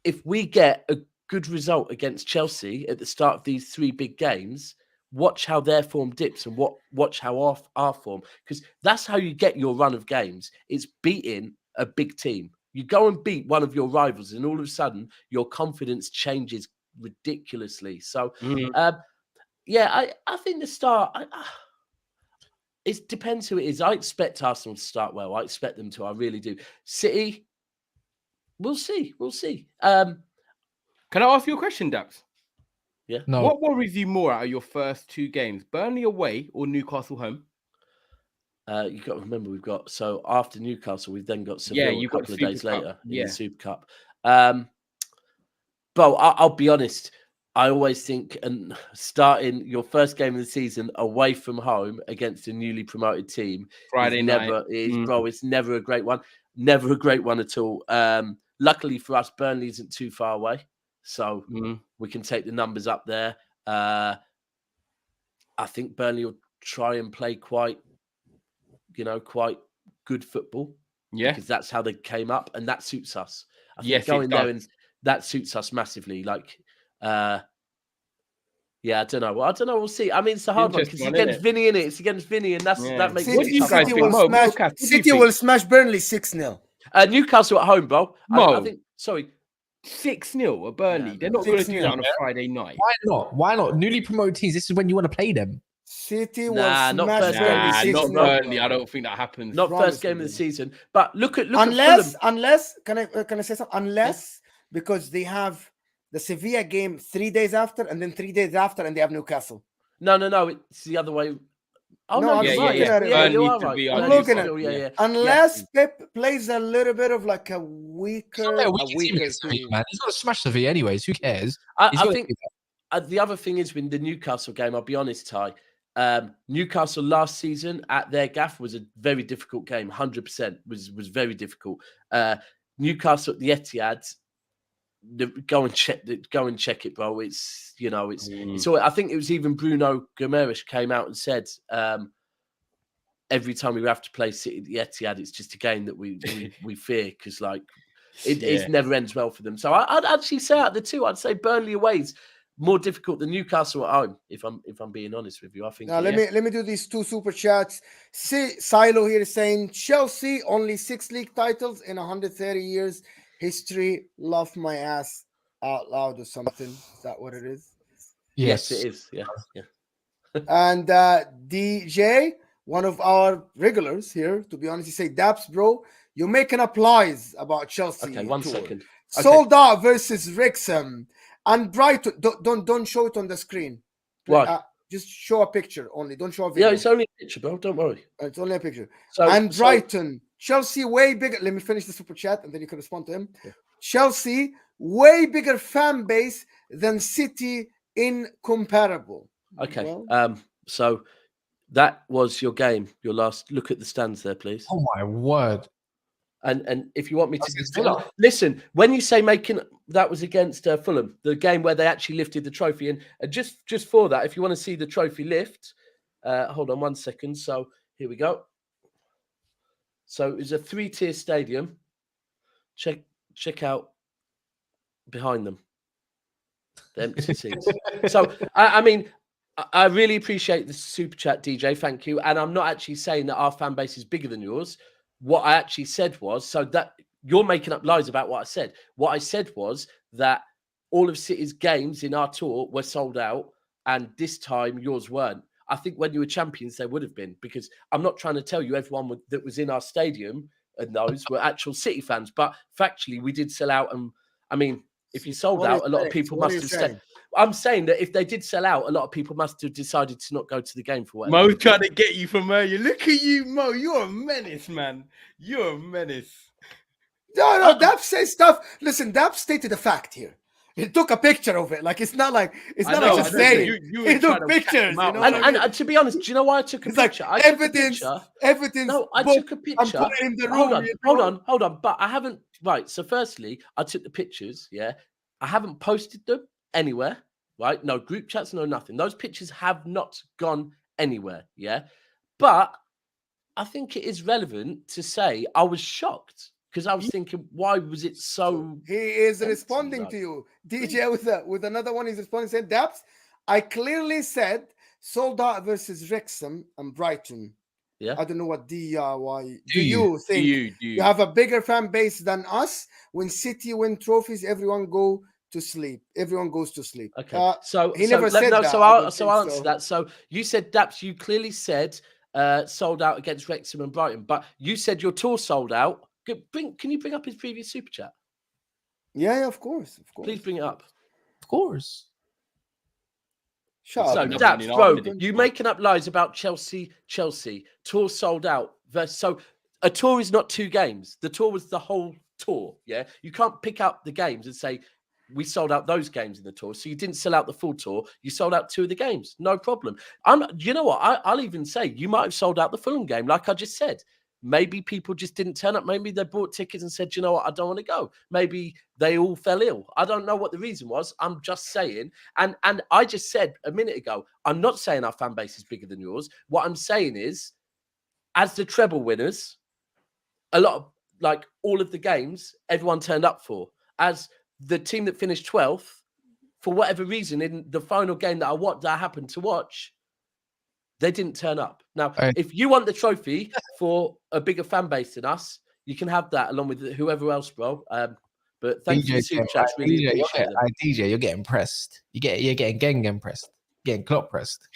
if we get a good result against Chelsea at the start of these 3 big games, watch how their form dips and watch how our form, because that's how you get your run of games. It's beating a big team. You go and beat one of your rivals, and all of a sudden your confidence changes ridiculously. So, I think the start. it depends who it is. I expect Arsenal to start well. I expect them to. I really do. City, we'll see. We'll see.
Can I ask you a question, Daps?
Yeah.
No.
What worries you more out of your first 2 games? Burnley away or Newcastle home?
You've got to remember, we've got, so after Newcastle, we've then got Seville
you've
a
got
couple of
the
days
Super Cup.
later in
Yeah.
the Super Cup. But I'll be honest, I always think, and starting your first game of the season away from home against a newly promoted team
Friday night.
it's never a great one. Never a great one at all. Luckily for us, Burnley isn't too far away, so we can take the numbers up there. I think Burnley will try and play quite good football.
Yeah.
Because that's how they came up, and that suits us. I think
Yes,
going
it
there,
does.
and that suits us massively. Like, I don't know. Well, I don't know. We'll see. I mean, it's a hard one because it's
Interesting one,
against Vinny, innit? It's against Vinny, and that makes
What
it
do you
tough.
guys think, Mo?
City will smash Burnley 6-0.
Newcastle at home, bro.
Mo.
I think. Sorry,
6-0 at Burnley.
No,
They're not going to do
6-0.
that on a Friday night.
Why not? Why not? Newly promoted teams. This is when you want to play them.
City
Nah,
will
not
smash
first game of the
Burnley
season,
not
6-0.
bro.
Burnley. I don't think that happens.
not
Promise
first game
me,
of the
bro.
season, but look at
Unless can I say something? Unless because they have the Sevilla game 3 days after, and then 3 days after, and they have Newcastle.
Fulham. No, it's the other way. Oh
No,
no,
I'm
you're
just
right.
looking at it.
Yeah, you
Burnley
are
to
right.
be
I'm
on
looking at
Newcastle,
yeah.
Unless Pep plays a little bit of like a
He's
weaker,
not
a
a weaker team
weaker
against Sevilla,
team.
man. He's got to smash the V anyways. Who cares?
I
He's gotta
think
do that.
the other thing is with the Newcastle game, I'll be honest, Ty. Newcastle last season at their gaff was a very difficult game. 100% was very difficult. Newcastle at the Etihad, go and check it, bro. It's it's all. I think it was even Bruno Gomes came out and said every time we have to play City at the Etihad, it's just a game that we fear because like it never ends well for them. So I'd actually say out of the two, I'd say Burnley away is more difficult than Newcastle at home. If I'm being honest with you, I think.
Now let me do these 2 super chats. Silo here is saying Chelsea only 6 league titles in 130 years history. Love my ass out loud or something. Is that what it is?
Yes, it is. Yeah.
And DJ, one of our regulars here, to be honest, he say, Daps, bro, you're making up lies about Chelsea.
Okay, one
tour.
second.
Sold out versus Wrexham and Brighton. Don't show it on the screen.
Why?
Just show a picture only. Don't show a video.
Yeah, it's only a picture, bro. Don't worry.
It's only a picture.
So
Brighton, Chelsea way bigger. Let me finish the super chat and then you can respond to him.
Yeah.
Chelsea way bigger fan base than City, incomparable.
Okay.
Well,
So that was your game. Your last look at the stands there, please.
Oh my word!
And if you want me
That's
to listen, when you say making that was against Fulham, the game where they actually lifted the trophy, and just for that, if you want to see the trophy lift, hold on 1 second. So here we go. So it was a 3-tier stadium. Check out behind them, the empty seats. So I mean, I really appreciate the super chat, DJ. Thank you. And I'm not actually saying that our fan base is bigger than yours. What I actually said was, so that you're making up lies about what I said. What I said was that all of City's games in our tour were sold out, and this time yours weren't. I think when you were champions, they would have been, because I'm not trying to tell you everyone that was in our stadium and those were actual City fans, but factually we did sell out. And I mean, if you sold out, a lot of people must have said. I'm saying that if they did sell out, a lot of people must have decided to not go to the game for whatever.
Mo's trying to get you from earlier. Look at you, Mo. You're a menace, man. You're a menace.
No, Daps says stuff. Listen, Daps stated a fact here. He took a picture of it. Like it's not like just saying. He took pictures.
And to be honest, do you know why I took a picture? I took
Evidence.
No, I took a picture.
I'm putting in the room.
Hold on. But I haven't. Right. So firstly, I took the pictures. Yeah. I haven't posted them anywhere. Right. No group chats. No nothing. Those pictures have not gone anywhere. Yeah. But I think it is relevant to say I was shocked. Because I was thinking, why was it so?
He is responding to you, DJ, with another one. He's responding, saying, "Daps, I clearly said sold out versus Wrexham and Brighton.
Yeah,
I don't know what DIY. Do you think you have a bigger fan base than us? When City win trophies, everyone goes to sleep.
Okay, so
he never said that.
So I'll answer that. So you said, Daps, you clearly said sold out against Wrexham and Brighton. But you said your tour sold out. Can you bring up his previous super chat?
Yeah, of course.
Please bring it up.
Of course.
Shut
So,
up. man.
Daps,
in
bro,
after this.
you making up lies about Chelsea. Tour sold out. So a tour is not 2 games. The tour was the whole tour, yeah? You can't pick up the games and say, we sold out those games in the tour. So you didn't sell out the full tour. You sold out 2 of the games. No problem. You know what? I'll even say you might have sold out the Fulham game, like I just said. Maybe people just didn't turn up. Maybe they bought tickets and said, you know what, I don't want to go. Maybe they all fell ill. I don't know what the reason was. I'm just saying. And I just said a minute ago, I'm not saying our fan base is bigger than yours. What I'm saying is, as the treble winners, a lot of, like, all of the games, everyone turned up for. As the team that finished 12th, for whatever reason, in the final game that I happened to watch, they didn't turn up. Now, if you want the trophy for a bigger fan base than us, you can have that along with whoever else, bro. But thank you for the super chats. Really appreciate it.
DJ, you're getting pressed. You're getting gang pressed. Getting clock pressed.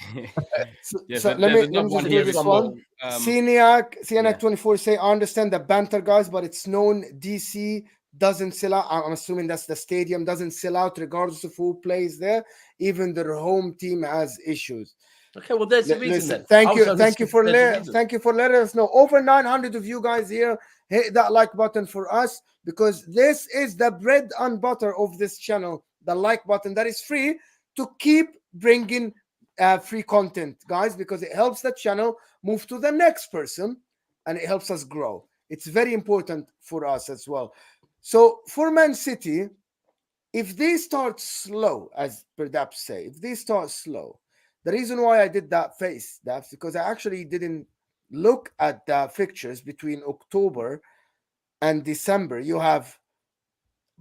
So let me just do this one. Cieniac 24 say, I understand the banter, guys, but it's known DC doesn't sell out. I'm assuming that's the stadium doesn't sell out regardless of who plays there. Even their home team has issues.
Okay, well, there's the reason then.
Thank you for letting us know. Over 900 of you guys here, hit that like button for us, because this is the bread and butter of this channel. The like button that is free to keep bringing free content, guys, because it helps the channel move to the next person and it helps us grow. It's very important for us as well. So for Man City, if they start slow, as per Daps say, if they start slow, the reason why I did that face, that's because I actually didn't look at the fixtures between October and December. You have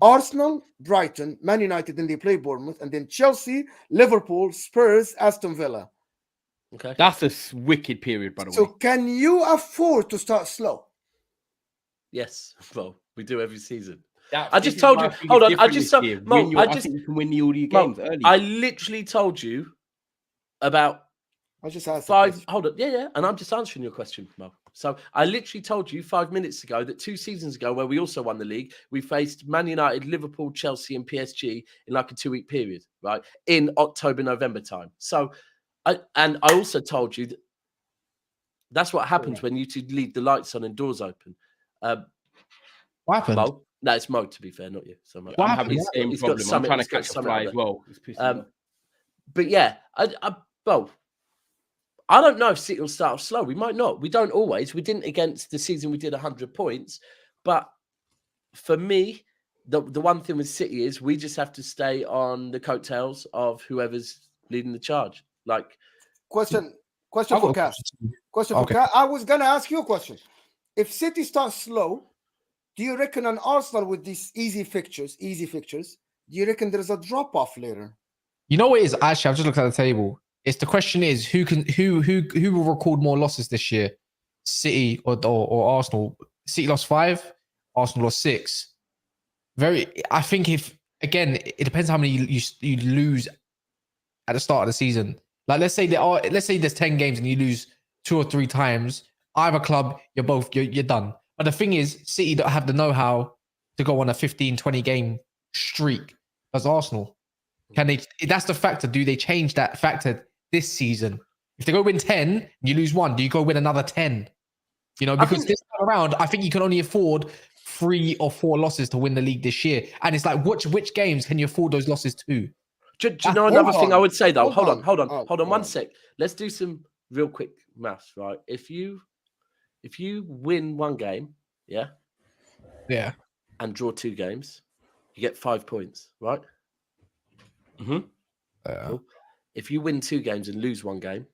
Arsenal, Brighton, Man United, and they play Bournemouth, and then Chelsea, Liverpool, Spurs, Aston Villa.
Okay,
that's a wicked period, by the way.
So can you afford to start slow?
Yes, well, we do every season.
I
just told you. Hold on, I think you
can win all your games early.
I literally told you about
I just asked
5. Hold on, yeah, and I'm just answering your question, Mo. So I literally told you 5 minutes ago that 2 seasons ago, where we also won the league, we faced Man United, Liverpool, Chelsea, and PSG in like a 2-week period, right? In October, November time. So, I also told you that that's what happens when you two leave the lights on and doors open.
What happened?
Mo? No, it's Mo, to be fair, not you. So Mo.
I'm having the same problem. I'm trying to catch a fly as well.
But yeah, I don't know if City will start off slow. We might not. We don't always. We didn't against the season we did 100 points. But for me, the one thing with City is we just have to stay on the coattails of whoever's leading the charge. Like,
question for Cass. For Cass. I was gonna ask you a question. If City starts slow, do you reckon an Arsenal with these easy fixtures, do you reckon there's a drop off later?
You know what it is? Actually, I've just looked at the table. It's the question is who will record more losses this year, City or Arsenal? City lost 5, Arsenal lost 6. I think it depends how many you lose at the start of the season. Like let's say there's 10 games and you lose 2 or 3 times. Either club, you're done. But the thing is, City don't have the know-how to go on a 15-20 game streak as Arsenal. Can they? That's the factor. Do they change that factor this season? If they go win 10 and you lose 1, do you go win another 10? You know, because this time around, I think you can only afford 3 or 4 losses to win the league this year. And it's like, which games can you afford those losses to?
Do you know another thing I would say though? Hold on 1 sec. Let's do some real quick maths, right? If you win 1 game, yeah, and draw 2 games, you get 5 points, right? Cool. If you win 2 games and lose 1 game,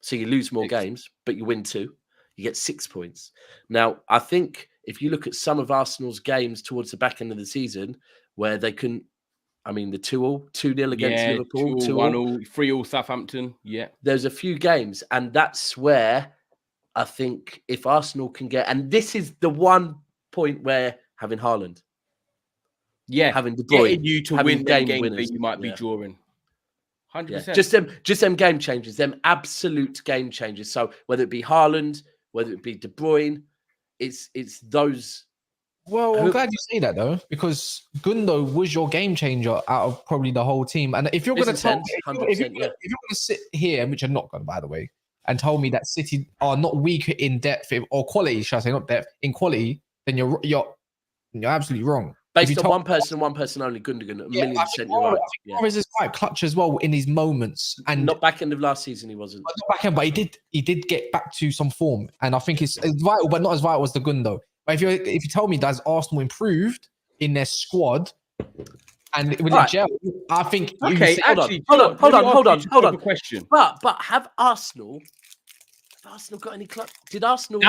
so you lose more games, but you win 2, you get 6 points. Now, I think if you look at some of Arsenal's games towards the back end of the season, where they can, I mean, the 2-0 against Liverpool,
2-1, 3-0 Southampton. Yeah,
there's a few games, and that's where I think if Arsenal can get, and this is the one point where having Haaland, having De Bruyne,
getting you to win game winners, you might be drawing. 100%.
Just them game changers, them absolute game changers. So whether it be Haaland, whether it be De Bruyne, it's those.
Well, I'm glad you say that though, because Gundo was your game changer out of probably the whole team. And if you're going to tell me, if you're going to sit here, which you're not going to, by the way, and tell me that City are not weaker in depth or quality, should I say, not depth, in quality, then you're absolutely wrong.
Based on one person only, Gundogan, 1,000,000% you're right.
Torres is quite clutch as well in his moments, and
not back end of last season he wasn't.
Not back end, but he did get back to some form, and I think it's vital, but not as vital as the Gundo. But if you tell me that Arsenal improved in their squad and with the gel, I think
hold on. Question. But have Arsenal got any clutch? Did Arsenal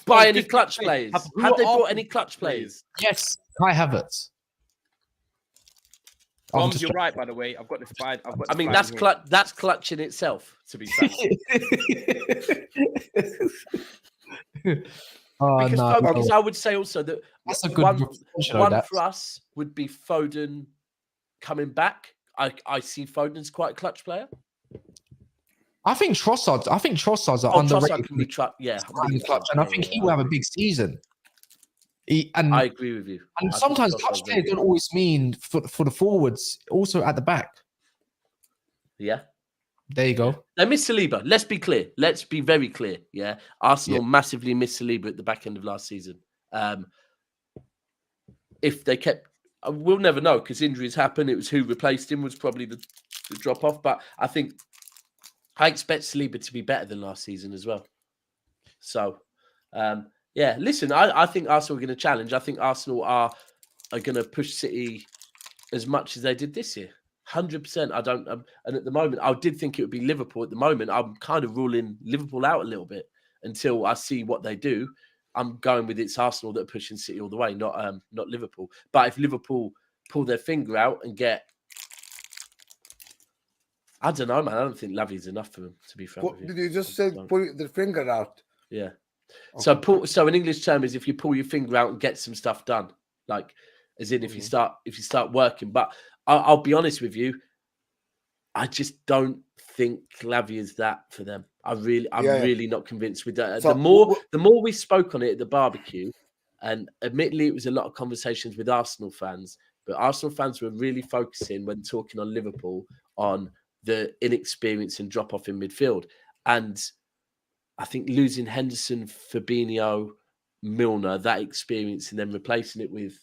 buy any clutch players? Have they bought any clutch players?
Yes, Kai Havertz.
You're right, by the way. I've got this slide.
I mean, that's clutch. That's clutch in itself, to be frank. Because I would say also that
that's a good
one for us would be Foden coming back. I see Foden's quite a clutch player.
I think Trossard's are underrated.
Can be clutch,
and I think he will have a big season.
I agree with you.
And sometimes clutch players don't always mean for the forwards, also at the back.
Yeah.
There you go.
They missed Saliba. Let's be clear. Let's be very clear. Yeah. Arsenal massively missed Saliba at the back end of last season. If they kept, we'll never know because injuries happen. It was who replaced him was probably the drop off. But I expect Saliba to be better than last season as well. So, listen, I think Arsenal are going to challenge. I think Arsenal are going to push City as much as they did this year. 100%. I don't, and at the moment, I did think it would be Liverpool. At the moment, I'm kind of ruling Liverpool out a little bit until I see what they do. I'm going with it's Arsenal that are pushing City all the way, not Liverpool. But if Liverpool pull their finger out and get, I don't know, man. I don't think Lavier's enough for them, to be frank.
What did you just say? Pull the finger out.
Yeah. Okay. So an English term is if you pull your finger out and get some stuff done, like as in if you start working. But I'll be honest with you, I just don't think Lavier's that for them. I'm really not convinced with that. So, the more we spoke on it at the barbecue, and admittedly it was a lot of conversations with Arsenal fans, but Arsenal fans were really focusing when talking on Liverpool on the inexperience and drop off in midfield. And I think losing Henderson, Fabinho, Milner, that experience, and then replacing it with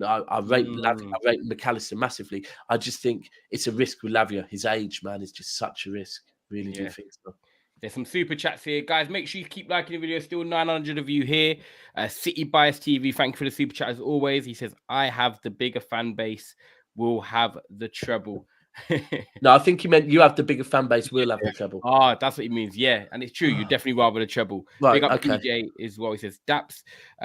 I rate McAllister massively. I just think it's a risk with Lavia. His age, man, is just such a risk. Really do think so.
There's some super chats here. Guys, make sure you keep liking the video. Still 900 of you here. City Bias TV, thank you for the super chat as always. He says, I have the bigger fan base. We'll have the treble.
No, I think he meant you have the bigger fan base. We'll have the treble.
Oh, that's what he means. Yeah, and it's true. You definitely rather the treble.
Right,
Big up DJ as well. He says, Daps,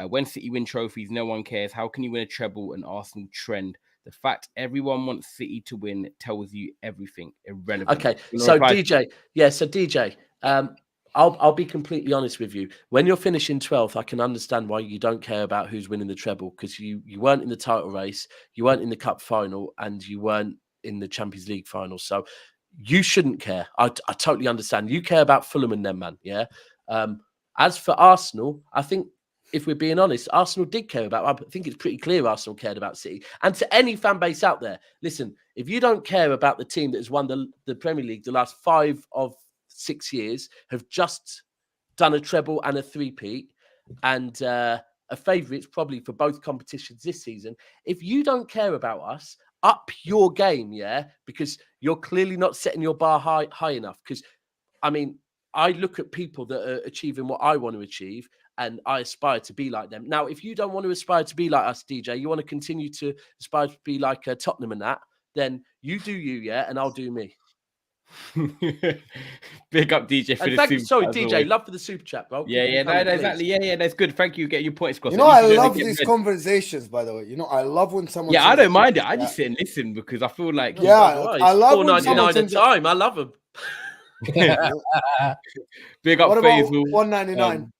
when City win trophies, no one cares. How can you win a treble and Arsenal trend? The fact everyone wants City to win tells you everything. Irrelevant.
Okay, so DJ, I'll be completely honest with you. When you're finishing 12th, I can understand why you don't care about who's winning the treble because you weren't in the title race, you weren't in the cup final, and you weren't in the Champions League final. So you shouldn't care. I totally understand. You care about Fulham and them, man. Yeah. As for Arsenal, I think if we're being honest, Arsenal did care about. I think it's pretty clear Arsenal cared about City. And to any fan base out there, listen, if you don't care about the team that has won the Premier League the last 5 of 6 years, have just done a treble and a three-peat, and a favourites probably for both competitions this season, if you don't care about us, up your game, because you're clearly not setting your bar high enough. Because, I mean, I look at people that are achieving what I want to achieve, and I aspire to be like them. Now, if you don't want to aspire to be like us, DJ, you want to continue to aspire to be like Tottenham and that, then you do you, and I'll do me.
Big up DJ for the super chat.
Sorry, DJ, love for the super chat, bro.
Exactly. Yeah, that's good. Thank you. Get your points across.
I love these conversations, by the way. I love when someone.
Yeah, I don't mind it. I just sit and listen because I feel like
I love
$4.99 a time. I love them.
Big up, Faisal.
$1.99.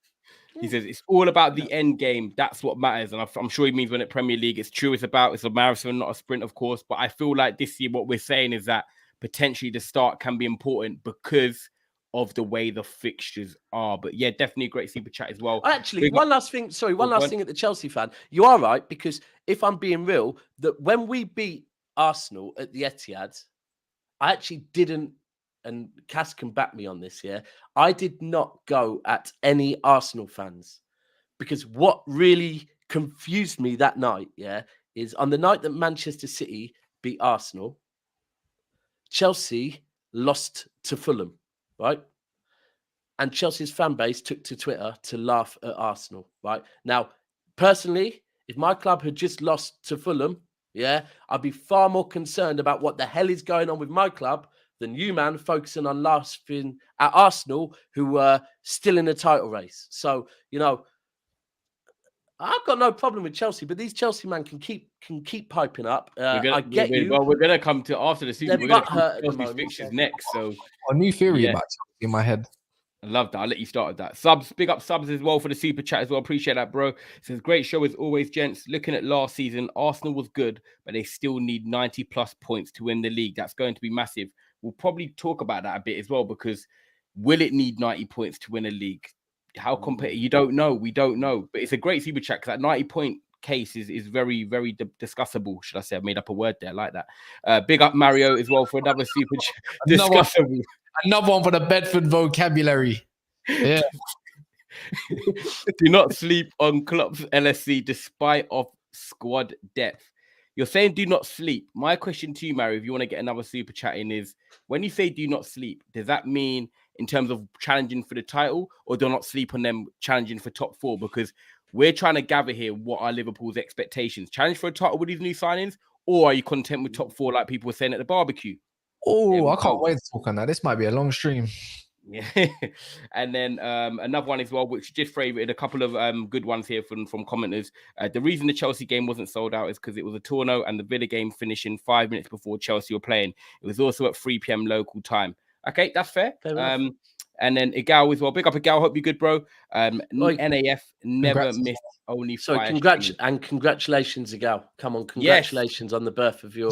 He says it's all about the end game. That's what matters, and I'm sure he means when at Premier League, it's true. It's a marathon, not a sprint, of course. But I feel like this year, what we're saying is that potentially the start can be important because of the way the fixtures are. But yeah, definitely a great super chat as well.
Actually, one last thing. Sorry, one last thing at the Chelsea fan. You are right, because if I'm being real, that when we beat Arsenal at the Etihad, I actually didn't, and Cass can back me on this, yeah, I did not go at any Arsenal fans, because what really confused me that night, yeah, is on the night that Manchester City beat Arsenal, Chelsea lost to Fulham, right? And Chelsea's fan base took to Twitter to laugh at Arsenal, right? Now, personally, if my club had just lost to Fulham, yeah, I'd be far more concerned about what the hell is going on with my club than you, man, focusing on laughing at Arsenal, who were still in the title race. So, you know, I've got no problem with Chelsea, but these Chelsea man can keep piping up. I get you.
Well, we're gonna come to after the season.
They're
We're gonna come
butthurt
to
at the
Chelsea's
moment.
fixtures next. So
A new theory about Chelsea in my head.
I love that. I'll let you start with that. Subs, big up subs as well for the super chat as well. Appreciate that, bro. Says great show as always, gents. Looking at last season, Arsenal was good, but they still need 90 plus points to win the league. That's going to be massive. We'll probably talk about that a bit as well, because will it need 90 points to win a league? How competitive? You don't know. We don't know. But it's a great super chat, because that 90-point case is very, very discussable. Should I say? I've made up a word there like that. Big up Mario as well for another super chat. Discussable.
Another one for the Bedford vocabulary. Yeah.
Do not sleep on Klopp's LSC despite of squad depth. You're saying do not sleep. My question to you, Mario, if you want to get another super chat in, is when you say do not sleep, does that mean in terms of challenging for the title, or do not sleep on them challenging for top four? Because we're trying to gather here what are Liverpool's expectations. Challenge for a title with these new signings, or are you content with top four like people were saying at the barbecue?
Oh, I can't wait to talk on that. This might be a long stream.
Yeah. And then another one as well, which just favoured a couple of good ones here from commenters. The reason the Chelsea game wasn't sold out is because it was a Tourno and the Villa game finishing 5 minutes before Chelsea were playing. It was also at 3 p.m. local time. Okay, that's fair. And then Igal as well. Big up Igal. Hope you're good, bro. NAF never missed only 5.
Congratulations, Igal. Come on, congratulations on the birth of your.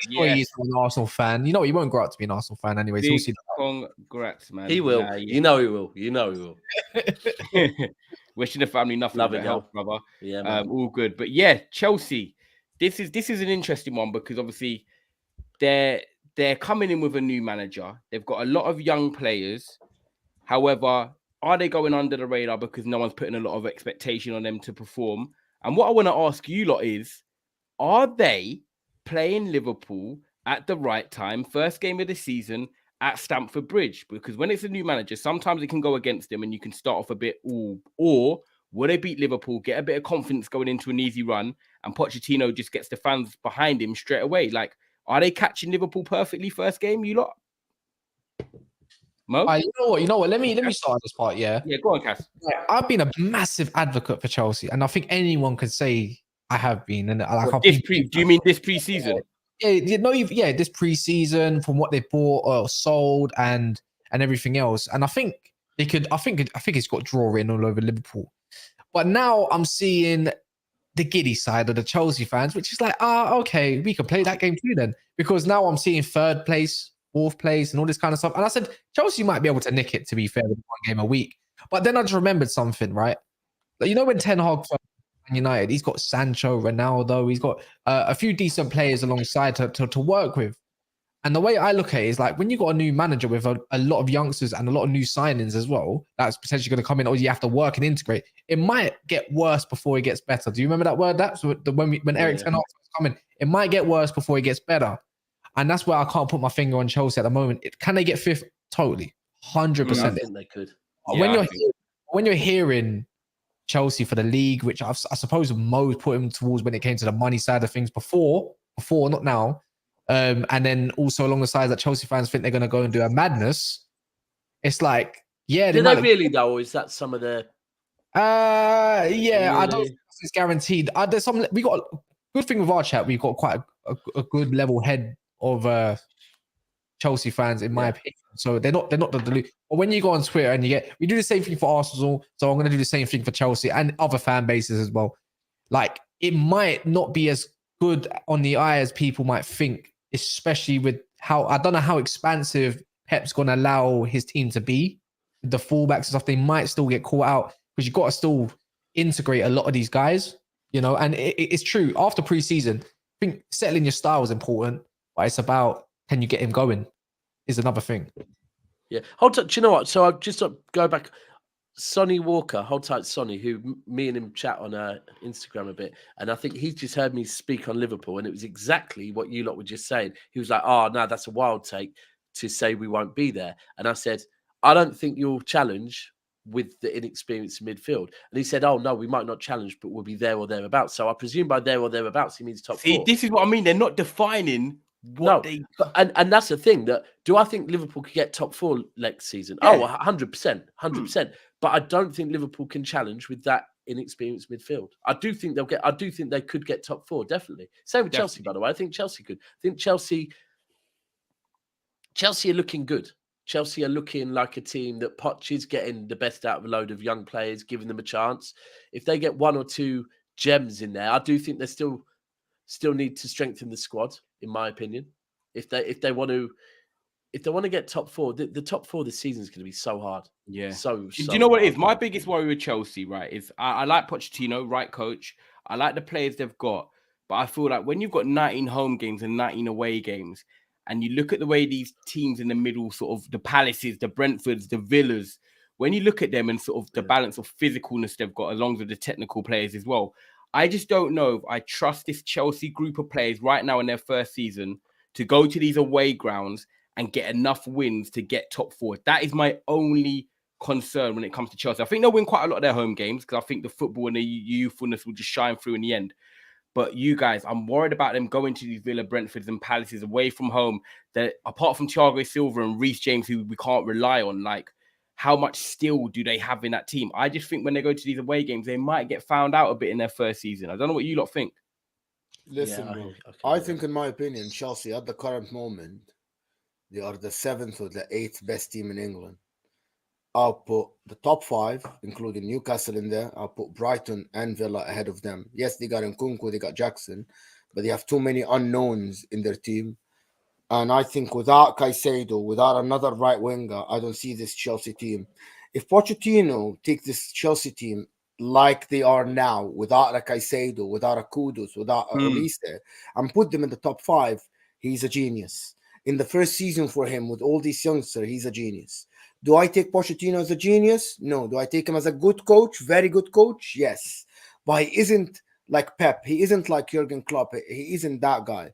He's an Arsenal fan. You know he won't grow up to be an Arsenal fan anyway.
Big congrats, man.
He will. You know he will. You know he will.
Wishing the family nothing but health, brother.
Yeah, man.
All good. But yeah, Chelsea. This is an interesting one, because obviously they're coming in with a new manager. They've got a lot of young players. However, are they going under the radar because no one's putting a lot of expectation on them to perform? And what I want to ask you lot is, are they playing Liverpool at the right time, first game of the season at Stamford Bridge? Because when it's a new manager, sometimes it can go against them and you can start off a bit, or will they beat Liverpool, get a bit of confidence going into an easy run, and Pochettino just gets the fans behind him straight away? Like, are they catching Liverpool perfectly first game, you lot? Mo?
You know what? Let me start on this part. Yeah,
go on, Cass.
I've been a massive advocate for Chelsea, and I think anyone could say I have been. And
do you mean this pre-season?
This pre-season, from what they bought or sold and everything else. And I think it's got draw in all over Liverpool. But now I'm seeing the giddy side of the Chelsea fans, which is like, okay, we can play that game too then, because now I'm seeing third place, fourth place, and all this kind of stuff. And I said Chelsea might be able to nick it, to be fair, with 1 game a week. But then I just remembered something, right? Like, you know, when Ten Hag United, he's got Sancho, Ronaldo, he's got a few decent players alongside to work with. And the way I look at it is like, when you got a new manager with a lot of youngsters and a lot of new signings as well, that's potentially going to come in, or you have to work and integrate, it might get worse before it gets better. Do you remember that word? That's when Eric Ten Hag was coming, it might get worse before it gets better. And that's where I can't put my finger on Chelsea at the moment. Can they get fifth? Totally. 100%.
I think they could.
When you're hearing Chelsea for the league, which I suppose Mo put him towards when it came to the money side of things before, not now. And then also along the sides that Chelsea fans think they're going to go and do a madness. It's like, yeah.
Do they really though, or is that some of the...
I don't think it's guaranteed. There's some... We got a good thing with our chat. We've got quite a good level head of Chelsea fans, in my opinion. So they're not the delusion. But when you go on Twitter and we do the same thing for Arsenal, so I'm going to do the same thing for Chelsea and other fan bases as well. Like, it might not be as good on the eye as people might think, especially with I don't know how expansive Pep's going to allow his team to be. The fullbacks and stuff, they might still get caught out because you've got to still integrate a lot of these guys, you know. And it's true. After preseason, I think settling your style is important, but it's about can you get him going is another thing.
Yeah. Hold on. Do you know what? So I'll just go back. Sonny Walker, hold tight, Sonny, who me and him chat on Instagram a bit, and I think he just heard me speak on Liverpool, and it was exactly what you lot were just saying. He was like, "Oh, no, that's a wild take to say we won't be there." And I said, "I don't think you'll challenge with the inexperienced midfield." And he said, "Oh no, we might not challenge, but we'll be there or thereabouts." So I presume by there or thereabouts he means top four.
This is what I mean. They're not defining what they.
But, and that's the thing. That do I think Liverpool could get top four next season?
Yeah.
Oh, 100%, 100%. But I don't think Liverpool can challenge with that inexperienced midfield. I do think they could get top four, definitely. Same with Chelsea, by the way. I think Chelsea could. I think Chelsea are looking good. Chelsea are looking like a team that Poch is getting the best out of a load of young players, giving them a chance. If they get one or two gems in there, I do think they still need to strengthen the squad, in my opinion. If they want to get top four, the top four this season is going to be so hard.
Yeah.
So
do you know what it is? My biggest worry with Chelsea, right, is I like Pochettino, right coach. I like the players they've got. But I feel like when you've got 19 home games and 19 away games, and you look at the way these teams in the middle, sort of the Palaces, the Brentfords, the Villas, when you look at them and sort of the balance of physicalness they've got along with the technical players as well, I just don't know if I trust this Chelsea group of players right now in their first season to go to these away grounds and get enough wins to get top four. That is my only concern when it comes to Chelsea. I think they'll win quite a lot of their home games because I think the football and the youthfulness will just shine through in the end. But you guys, I'm worried about them going to these Villa, Brentfords and Palaces away from home that apart from Thiago Silva and Reece James, who we can't rely on, like how much skill do they have in that team? I just think when they go to these away games, they might get found out a bit in their first season. I don't know what you lot think.
Listen, bro. I think, in my opinion, Chelsea at the current moment, they are the 7th or the 8th best team in England. I'll put the top 5, including Newcastle in there. I'll put Brighton and Villa ahead of them. Yes, they got Nkunku, they got Jackson, but they have too many unknowns in their team. And I think without Caicedo, without another right winger, I don't see this Chelsea team. If Pochettino takes this Chelsea team like they are now, without a Caicedo, without a Kudus, without a Olise, and put them in the top 5, he's a genius. In the first season for him, with all these youngsters, he's a genius. Do I take Pochettino as a genius? No. Do I take him as a good coach? Very good coach? Yes. But he isn't like Pep. He isn't like Jurgen Klopp. He isn't that guy.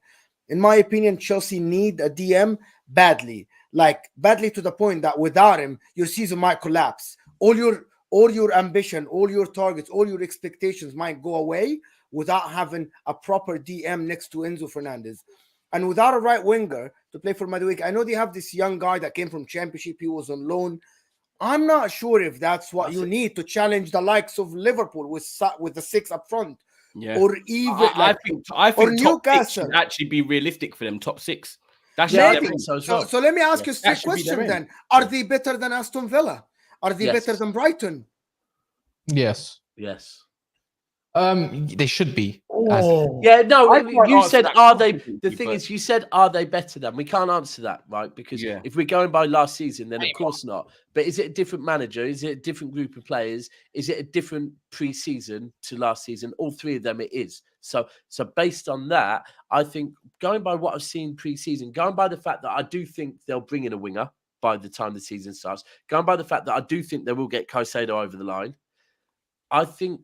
In my opinion, Chelsea need a DM badly. Like, badly to the point that without him, your season might collapse. All your ambition, all your targets, all your expectations might go away without having a proper DM next to Enzo Fernandez. And without a right winger to play for Madueke, I know they have this young guy that came from Championship. He was on loan. I'm not sure if that's what you need to challenge the likes of Liverpool with the 6 up front.
Yeah.
Or even
I think top
Newcastle
6 should actually be realistic for them. Top 6. That's
I think so as well.
So let me ask you a straight question then. Are they better than Aston Villa? Are they better than Brighton?
Yes.
Yes.
They should be.
Yeah, no, you said, are they? The thing
but-
is, you said, are they better than? We can't answer that, right? Because if we're going by last season, then of course not. But is it a different manager? Is it a different group of players? Is it a different pre-season to last season? All 3 of them, it is. So based on that, I think going by what I've seen pre-season, going by the fact that I do think they'll bring in a winger by the time the season starts, going by the fact that I do think they will get Caicedo over the line, I think,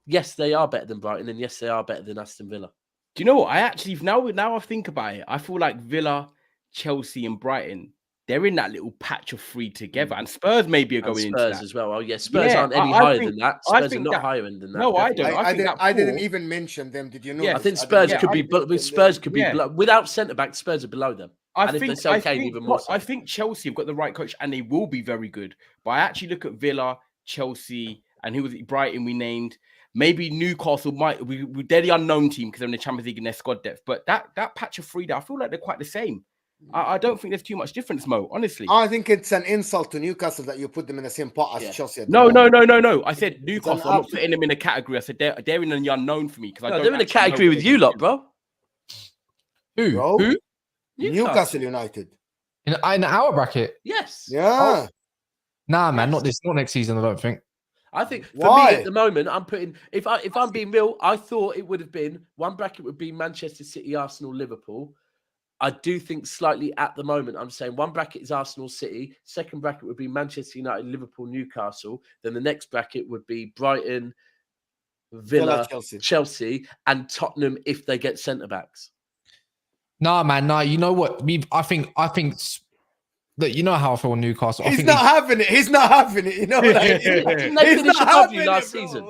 yes, they are better than Brighton, and yes, they are better than Aston Villa.
Do you know what? I actually, now I think about it, I feel like Villa, Chelsea and Brighton, they're in that little patch of 3 together. And Spurs maybe are going into that.
Spurs as well. Oh, yeah, Spurs aren't any higher than that. Spurs are not higher than that.
No, I don't.
I didn't even mention them. Did you know?
I think Spurs could be below. Without centre-back, Spurs are below them.
I think Chelsea have got the right coach and they will be very good. But I actually look at Villa, Chelsea, and who was it? Brighton we named. Maybe Newcastle they're the unknown team because they're in the Champions League in their squad depth. But that patch of 3 there, I feel like they're quite the same. I don't think there's too much difference, Mo, honestly.
I think it's an insult to Newcastle that you put them in the same pot as Chelsea.
No. I said Newcastle. I'm not putting them in a category. I said they're in the unknown for me.
They're in a category with you lot, bro.
Who?
Newcastle United.
In our bracket.
Yes.
Yeah.
Nah, man,
Yes.
not next season. I don't think.
I think for
Why?
me at the moment, I'm putting if I'm being real, I thought it would have been one bracket would be Manchester City, Arsenal, Liverpool. I do think slightly at the moment, I'm saying one bracket is Arsenal, City. Second bracket would be Manchester United, Liverpool, Newcastle. Then the next bracket would be Brighton, Villa, Chelsea, and Tottenham if they get centre backs.
Nah, man, nah. You know what? I think that you know how I feel on Newcastle.
He's not having it. He's not having it. You know, like,
They finished above you last season.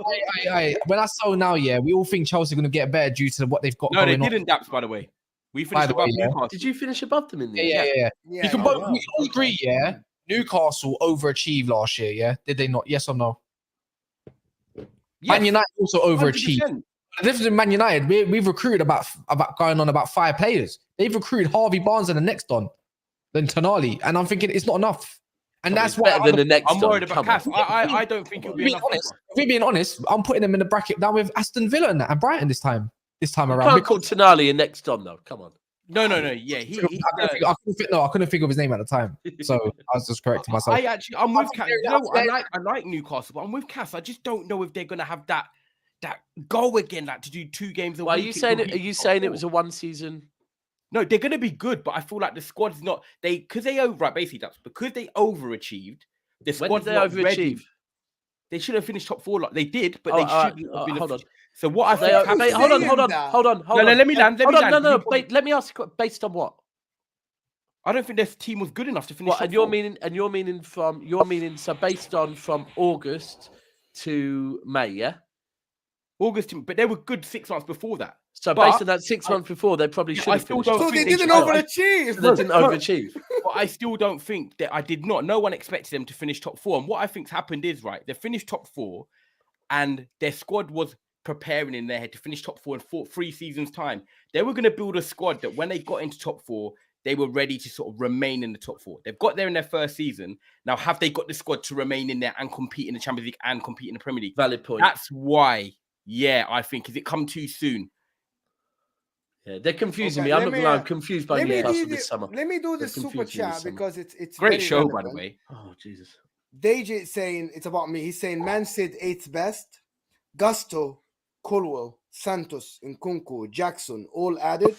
When I saw now, yeah, we all think Chelsea are going to get better due to what they've got.
No, they
going
didn't. Daps, by the way. We
By
finished
the way,
above
yeah.
Newcastle.
Did you finish above them in the
Yeah.
Yeah,
We can
yeah.
both we all agree, yeah. Newcastle overachieved last year, yeah. Did they not? Yes or no?
Yes,
Man United also overachieved.
100%.
The difference in Man United, we've recruited about going on about 5 players. They've recruited Harvey Barnes and the next on than Tonali, and I'm thinking it's not enough. And that's why
better than the next.
I'm worried
Come
about
on.
Cass. I don't think it'll be enough.
If we're being honest, I'm putting them in the bracket down with Aston Villa and Brighton this time
You
around.
can't call Tonali a next on though. Come on.
No. Yeah,
I couldn't think of his name at the time, so I was just correcting myself.
I'm with Cass. You know, I like Newcastle, but I'm with Cass. I just don't know if they're gonna have that goal again, like to do 2 games a week.
Are you saying it was a one season?
No, they're gonna be good, but I feel like the squad's not because they overachieved. The
When
squad's
did they
not
overachieve?
ready. They should have finished top 4. Like they did, but
Oh,
they shouldn't have been.
hold on.
So what I
They
think
are,
happened-
hold on.
No, let me land.
Hold on. No. Let me ask you, based on what?
I don't think this team was good enough to finish.
What?
top
And you're
4.
meaning so based on from August to May, yeah.
August, but they were good 6 months before that.
So
But
based on that 6 months before, they probably should
I
have
still
finished.
don't
So
top
they
think
didn't
should.
overachieve.
They didn't overachieve.
But I still don't think that I did not. No one expected them to finish top 4. And what I think's happened is they finished top 4, and their squad was preparing in their head to finish top 4 in 3 seasons' time. They were going to build a squad that when they got into top 4, they were ready to sort of remain in the top 4. They've got there in their first season. Now, have they got the squad to remain in there and compete in the Champions League and compete in the Premier League?
Valid point.
That's why. Yeah, I think. Has it come too soon?
Yeah, they're confusing
Okay,
me. I'm
let
not
me,
gonna lie, I'm confused by Newcastle this summer.
Let me do
They're
this super
confusing me this
chat
summer.
because it's
Great
very
show, by the
relevant.
way.
Oh Jesus.
Deji saying it's about me. He's saying Man City 8th best. Gusto, Colwell, Santos, Nkunku, Jackson, all added,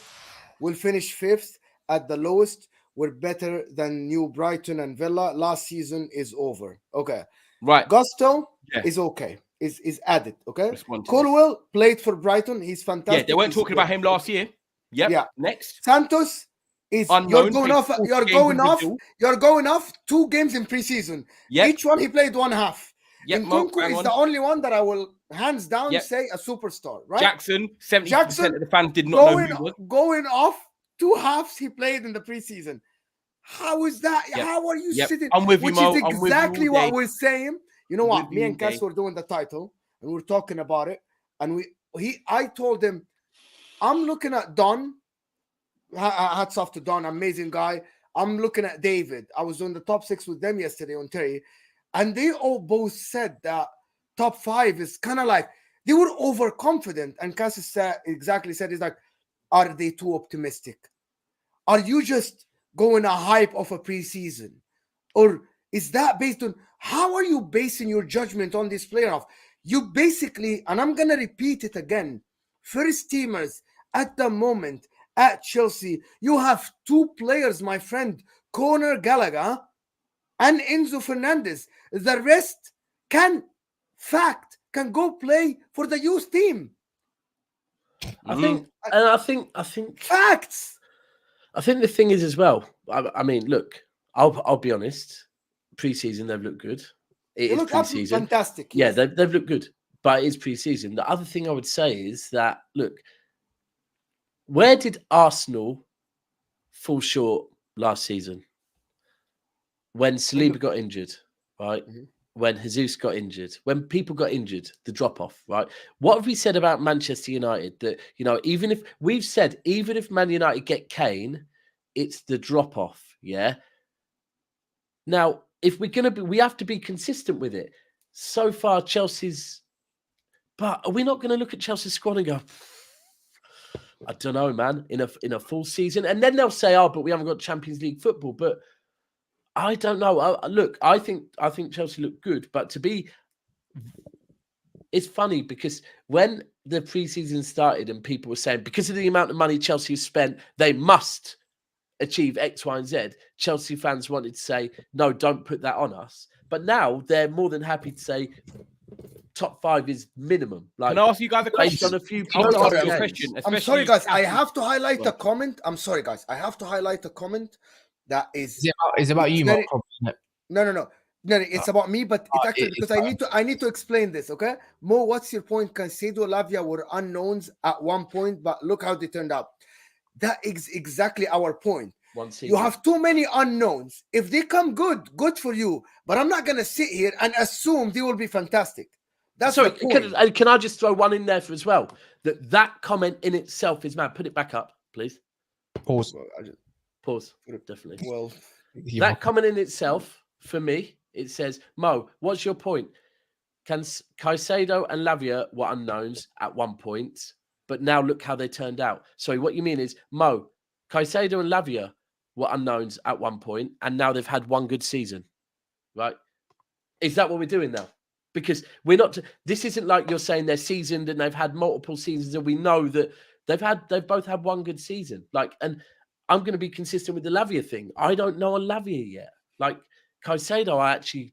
will finish 5th at the lowest. We're better than New Brighton and Villa. Last season is over. Okay.
Right.
Gusto
Yeah.
is okay. Is added. Okay.
Respond to
Colwell played for Brighton. He's fantastic.
Yeah, they weren't
He's
talking about him last year. Yep.
Yeah.
Next.
Santos is
Unknown,
you're going
played
off.
4
You're
games
going
in
off.
Brazil.
You're going off 2 games in preseason.
Yep.
Each one he played one half.
Yep. Mo,
Nkunku
bang
is
on.
the only one that I will hands down
Yep.
say a superstar, right?
Jackson, 70%
Jackson
of the fans did not know who he was.
going off 2 halves he played in the preseason. How is that?
Yep.
How are you
Yep.
sitting?
I'm with you,
Which
Mo.
is
I'm with you
exactly
all
what
day.
we're saying. You know
I'm
what?
with
Me
you
and
all
Cass
day.
were doing the title and we were talking about it. And I told him, I'm looking at Don. Hats off to Don, amazing guy. I'm looking at David. I was on the top 6 with them yesterday on Terry, and they all both said that top 5 is kind of like they were overconfident. And Cassius said, he's like, are they too optimistic? Are you just going a hype of a preseason? Or is that based on how are you basing your judgment on this player off? You basically, and I'm gonna repeat it again, first teamers at the moment at Chelsea, you have 2 players, my friend, Conor Gallagher and Enzo Fernandez. The rest can go play for the youth team.
I think
Facts.
I think the thing is as well. I mean, look, I'll be honest. Preseason, they've looked good. It
They
is
look absolutely
preseason.
fantastic.
Yeah,
Yes.
they've looked good, but it is preseason. The other thing I would say is that look, where did Arsenal fall short last season? When Saliba got injured, right?
Mhm.
When Jesus got injured, when people got injured, the drop off, right? What have we said about Manchester United? That even if Man United get Kane, it's the drop off, yeah. Now, if we're gonna be, we have to be consistent with it. So far, Chelsea's, but are we not going to look at Chelsea's squad and go, I don't know, man. In a full season, and then they'll say, "Oh, but we haven't got Champions League football." But I don't know. Look, I think Chelsea look good, but it's funny because when the preseason started and people were saying because of the amount of money Chelsea has spent, they must achieve X, Y, and Z. Chelsea fans wanted to say, "No, don't put that on us." But now they're more than happy to say top 5 is minimum. Like,
can I ask you guys a
based
question?
on a few
I want to ask
games.
you a question.
I'm sorry, guys. I have to highlight a comment. I'm sorry, guys. I have to highlight a comment that is.
Is it about you,
very,
Mark?
No. It's about me, but it's actually because I need to explain this. Okay, Mo, what's your point? Caicedo, Lavia were unknowns at one point, but look how they turned out. That is exactly our point. You have too many unknowns. If they come good for you. But I'm not gonna sit here and assume they will be fantastic. That's
sorry.
the point.
Can I just throw one in there as well? That comment in itself is mad. Put it back up, please.
Pause.
Pause. Definitely.
Well,
that comment in itself, for me, it says, Mo, what's your point? Caicedo and Lavia were unknowns at one point, but now look how they turned out. Sorry, what you mean is, Mo, Caicedo and Lavia were unknowns at one point, and now they've had one good season, right? Is that what we're doing now? Because we're not. This isn't like you're saying they're seasoned and they've had multiple seasons, and we know that they've both had one good season. Like, and I'm going to be consistent with the Lavia thing. I don't know on Lavia yet. Like Caicedo, I actually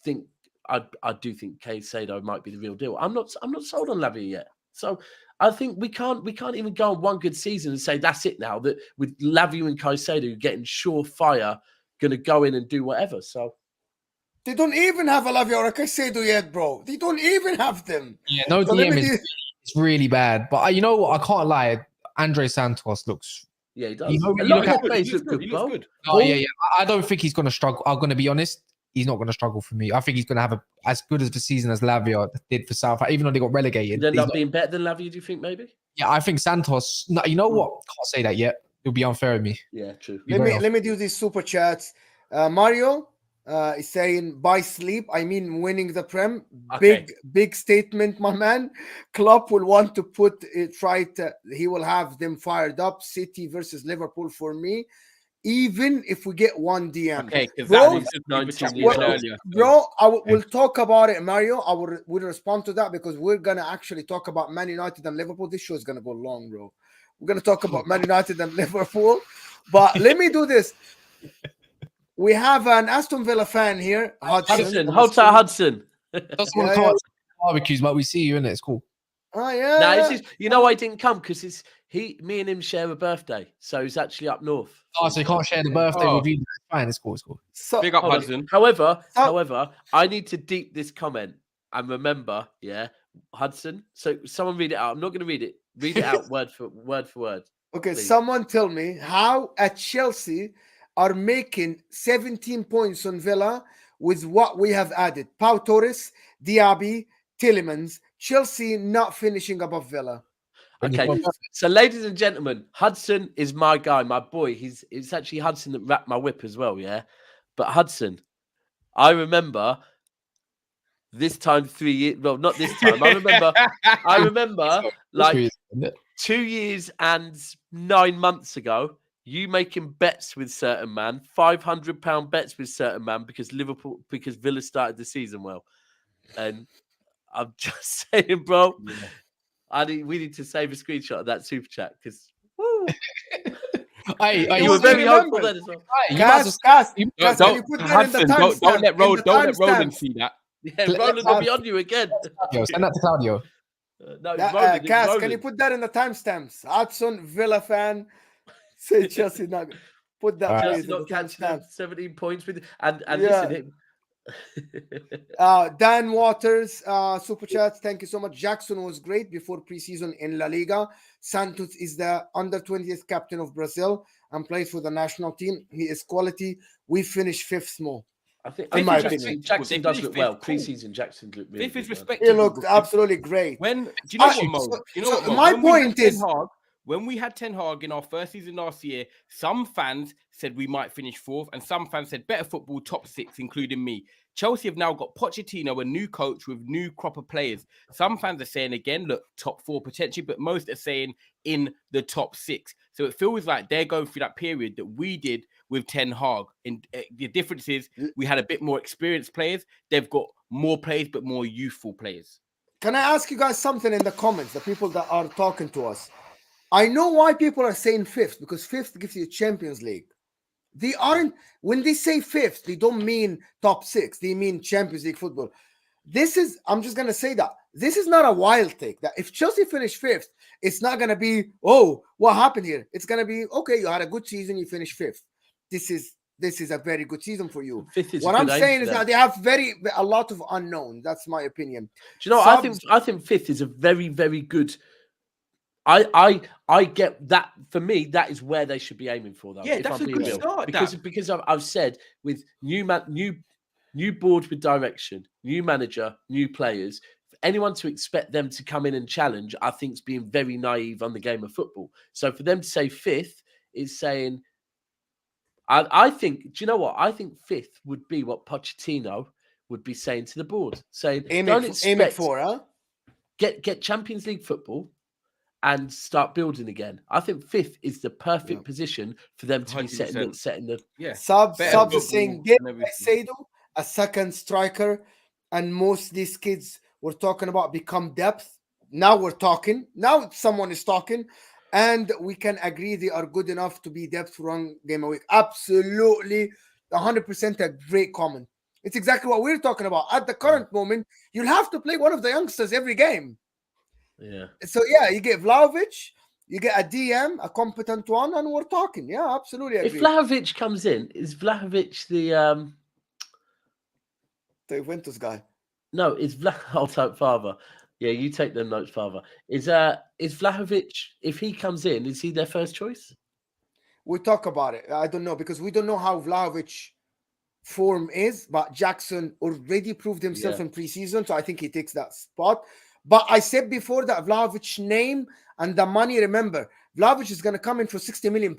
think I do think Caicedo might be the real deal. I'm not sold on Lavia yet. So I think we can't even go on one good season and say that's it now. That with Lavia and Caicedo getting surefire, going to go in and do whatever. So.
They don't even have a Lavia or a Caicedo yet, bro. They don't even have them.
Yeah, no
So
DM is really bad. But you know what? I can't lie. Andre Santos looks.
Yeah, he does.
You know, when
a
you
lot
look
of
at-
his plays look good,
He
bro.
looks good.
Oh yeah. I don't think he's gonna struggle. I'm gonna be honest. He's not gonna struggle for me. I think he's gonna have as good as the season as Lavia did for South. Even though they got relegated.
He'd end
he's
up
not-
being better than Lavia, do you think, maybe?
Yeah, I think Santos. No, you know what? Can't say that yet. It'll be unfair of me.
Yeah, true.
Let me do these super chats. Mario is saying by sleep, I mean winning the Prem.
Okay.
Big statement, my man. Klopp will want to put it right. He will have them fired up. City versus Liverpool for me. Even if we get one DM.
Okay, because
Bro,
that was just
19
years
years old.
earlier.
Bro, we'll talk about it, Mario. We'll respond to that because we're gonna actually talk about Man United and Liverpool. This show is gonna go long, bro. We're gonna talk about Man United and Liverpool. But let me do this. We have an Aston Villa fan here,
Hudson. Hold tight, Hudson.
Doesn't want
Yeah,
to come out to barbecues, but we see you in it. It's cool.
Oh yeah.
Nah,
yeah.
it's just, you know why he didn't come? Because me and him share a birthday. So he's actually up north.
Oh, so you can't share the birthday
Oh.
with you. It's fine. It's cool. It's cool.
So,
Big up
Hold on.
Hudson.
However, I need to deep this comment and remember, yeah, Hudson. So someone read it out. I'm not going to read it. Read it out word for word.
okay,
please.
someone tell me how at Chelsea are making 17 points on Villa with what we have added. Pau Torres, Diaby, Tielemans. Chelsea not finishing above Villa.
Okay, so ladies and gentlemen, Hudson is my guy, my boy. It's actually Hudson that wrapped my whip as well, yeah. But Hudson, I remember this time 3 years. Well, not this time. I remember like 2 years and 9 months ago, you making bets with certain man, £500 bets with certain man because Villa started the season well, and I'm just saying, bro. Yeah. We need to save a screenshot of that super chat because you were very hopeful then as well.
Cass, can you put that in the
Hudson, don't let Roland
timestamp?
see that.
Yeah, Roland will be on you again.
Send that to Claudio.
No, it's Roland, it's
Cass,
Roland.
can you put that in the timestamps? Hudson, Villa fan, say Chelsea not put that.
Chelsea
please in
not
the
catching them
timestamps.
17 points with and
Yeah.
listen.
Dan Waters, super chat. Thank you so much. Jackson was great before preseason in La Liga. Santos is the under 20th captain of Brazil and plays for the national team. He is quality. We finished fifth more.
I think
In my opinion.
Jackson does look well.
Cool.
Preseason, Jackson looked really
Fifth is
good, man.
respectable.
He looked absolutely great.
Do you know what, Mo?
So-
You know
so
what, Mo?
my
When we had
point
Ten
is-
Hag, when we had Ten Hag in our first season last year, some fans said we might finish fourth, and some fans said better football, top six, including me. Chelsea have now got Pochettino, a new coach with new crop of players. Some fans are saying again, look, top 4 potentially, but most are saying in the top 6. So it feels like they're going through that period that we did with Ten Hag. And the difference is we had a bit more experienced players. They've got more players, but more youthful players.
Can I ask you guys something in the comments, the people that are talking to us? I know why people are saying 5th, because 5th gives you Champions League. They aren't, when they say 5th, they don't mean top 6. They mean Champions League football. This is, I'm just going to say that. This is not a wild take. That if Chelsea finish 5th, it's not going to be, oh, what happened here? It's going to be, okay, you had a good season, you finished 5th. This is a very good season for you.
5th is
what I'm saying is that they have a lot of unknown. That's my opinion.
Do you know, I think 5th is a very, very good. I get that. For me, that is where they should be aiming for, though.
Yeah, that's a good start.
Because I've said, with new board with direction, new manager, new players, for anyone to expect them to come in and challenge, I think is being very naive on the game of football. So for them to say 5th is saying, I think, do you know what? I think 5th would be what Pochettino would be saying to the board, saying,
aim it for, huh?
Get Champions League football and start building again. I think 5th is the perfect position for them to 100%. be setting the
Subs is saying Seidu, a second striker, and most of these kids we're talking about become depth. Now we're talking. Now someone is talking, and we can agree they are good enough to be depth for 1 game a week. Absolutely, 100% a great comment. It's exactly what we're talking about. At the current moment, you'll have to play one of the youngsters every game.
Yeah.
So yeah, you get Vlahovic, you get a DM, a competent one, and we're talking. Yeah, absolutely.
If Vlahovic comes in, is Vlahovic the
Juventus guy?
No, it's I'll take Father. Yeah, you take them notes, Father. Is Vlahovic, if he comes in, is he their first choice?
We talk about it. I don't know, because we don't know how Vlahovic form is, but Jackson already proved himself in preseason, so I think he takes that spot. But I said before that Vlahovic's name and the money, remember, Vlahovic is going to come in for £60 million.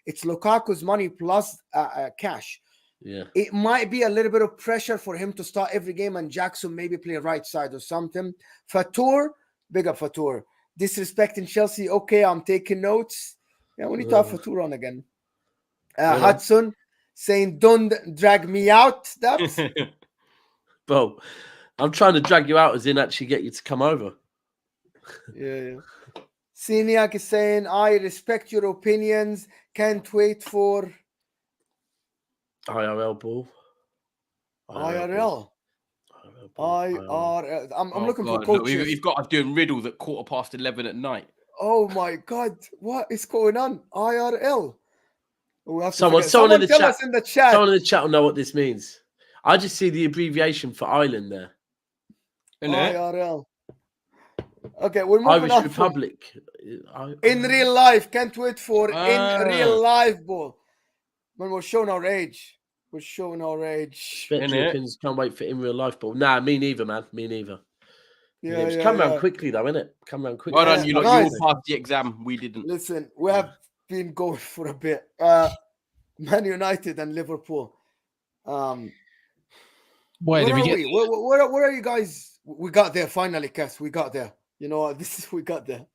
It's Lukaku's money plus cash.
Yeah.
It might be a little bit of pressure for him to start every game and Jackson maybe play right side or something. Fatur, big up Fatur. Disrespecting Chelsea. Okay, I'm taking notes. Yeah, we need to have Fatur on again. Hudson saying, don't drag me out. That's
Bro, I'm trying to drag you out as in actually get you to come over.
Yeah. Siniak is saying, I respect your opinions. Can't wait for
IRL ball.
IRL. I'm looking for
No,
coaches.
we've got us doing riddles at 11:15 at night.
Oh my God, what is going on? IRL.
Someone in the
tell
chat.
us in the chat.
Someone in the chat will know what this means. I just see the abbreviation for island there.
IRL. Okay, we're moving
Irish
on.
Republic.
In real life, can't wait for in real life ball. Man, we're showing our age. We're showing our age.
Europeans can't wait for in real life ball. Nah, me neither, man. Me neither.
Yeah,
it's come around quickly, though, innit? Come around quickly.
Well done, you lot. You all passed the exam. We didn't.
Listen, we have been going for a bit. Man United and Liverpool. Where are you guys? We got there finally, Cass. We got there. You know what? We got there.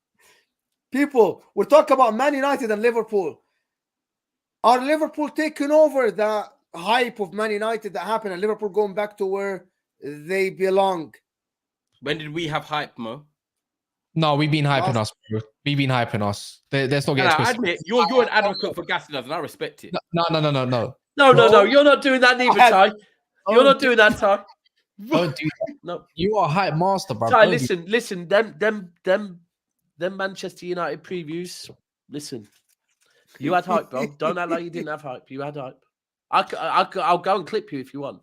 People, we're talking about Man United and Liverpool. Are Liverpool taking over the hype of Man United that happened and Liverpool going back to where they belong?
When did we have hype, Mo?
No, we've been hyping us, bro. We've been hyping us. Let's not get twisted.
I admit, you're an advocate for gassing us, and I respect it.
No.
No. You're not doing that neither, Ty. You're not doing that, Ty.
Don't do that.
No.
You are a hype master, bro.
Ty, listen. Them Manchester United previews. Listen, you had hype, bro. Don't act like you didn't have hype. You had hype. I'll go and clip you if you want.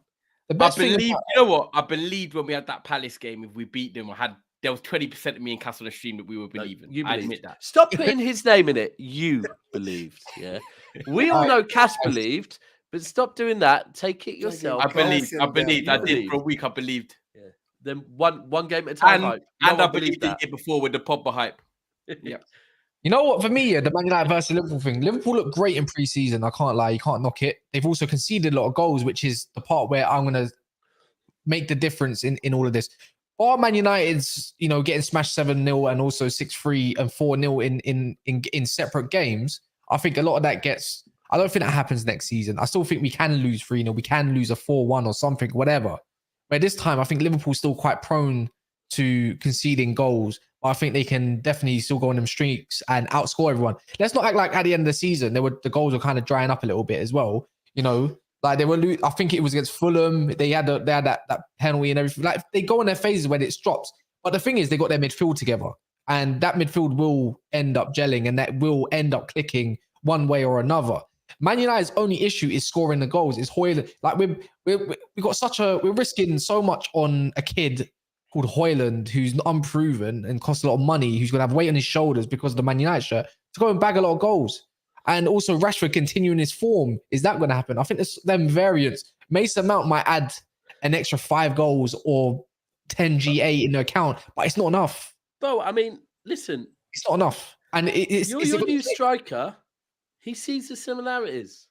The best
you know what? I believed when we had that Palace game, if we beat them, there was 20% of me and Cass on the stream that we were believing.
You
I admit that.
Stop putting his name in it. You believed, yeah. We all know Cass believed, but stop doing that. Take it yourself.
I believed. I did for a week. I believed.
Yeah. Then one game at a time.
And I believed the year before with the Pogba hype. Yeah.
You know what? For me, the Man United versus Liverpool thing. Liverpool looked great in pre-season. I can't lie. You can't knock it. They've also conceded a lot of goals, which is the part where I'm gonna make the difference in all of this. Or Man United's, getting smashed 7-0 and also 6-3 and 4-0 in separate games. I think a lot of that gets. I don't think that happens next season. I still think we can lose 3-0. We can lose a 4-1 or something, whatever. But this time, I think Liverpool's still quite prone to conceding goals. But I think they can definitely still go on them streaks and outscore everyone. Let's not act like at the end of the season, the goals were kind of drying up a little bit as well. Like they were. I think it was against Fulham. They had that penalty and everything. Like they go on their phases when it drops. But the thing is, they got their midfield together, and that midfield will end up gelling, and that will end up clicking one way or another. Man United's only issue is scoring the goals. Is Højlund. Like we're risking so much on a kid called Højlund who's unproven and costs a lot of money, who's gonna have weight on his shoulders because of the Man United shirt to go and bag a lot of goals. And also Rashford continuing his form. Is that going to happen? I think there's them variants. Mason Mount might add an extra 5 goals or 10 GA in the account, but it's not enough.
Bro, I mean, listen.
It's not enough. And
your new striker, he sees the similarities.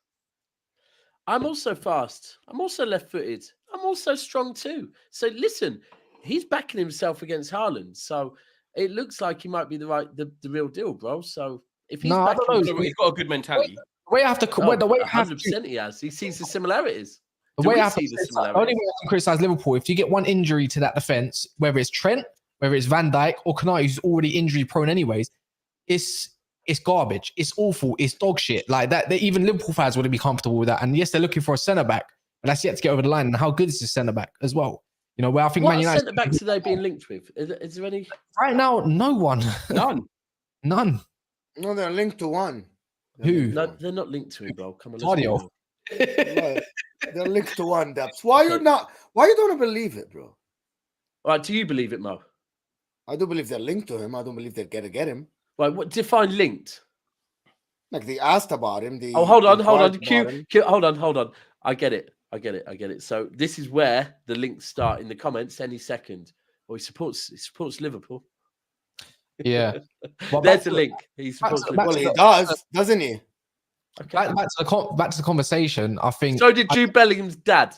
I'm also fast. I'm also left-footed. I'm also strong too. So listen, he's backing himself against Haaland. So it looks like he might be the real deal, bro. So if he's
he's got a good mentality.
The way I have to, the way
100% he has. He sees the similarities.
The only way I can criticize Liverpool, if you get one injury to that defense, whether it's Trent, whether it's Van Dijk or Konate, who's already injury prone anyways, it's garbage. It's awful. It's dog shit. Like that, even Liverpool fans wouldn't be comfortable with that. And yes, they're looking for a centre back, but that's yet to get over the line. And how good is this centre back as well? Where I think
what
Man United
centre backs are they being linked with? Is there any
right now? No one. None.
No, they're linked to one.
Who?
No, they're not linked to him, bro. Come on,
Audio.
No, they're linked to one, Daps. Why you don't believe it, bro?
All right, do you believe it, Mo?
I do believe they're linked to him. I don't believe they're gonna get him.
Right, what define linked?
Like they asked about him.
Hold on. Hold on. I get it. So this is where the links start in the comments any second. Well, he supports Liverpool.
Yeah.
Well, there's a link. He supports Liverpool.
Well, he does, doesn't he?
Okay. Back to the conversation. I think
so. Did Jude Bellingham's dad?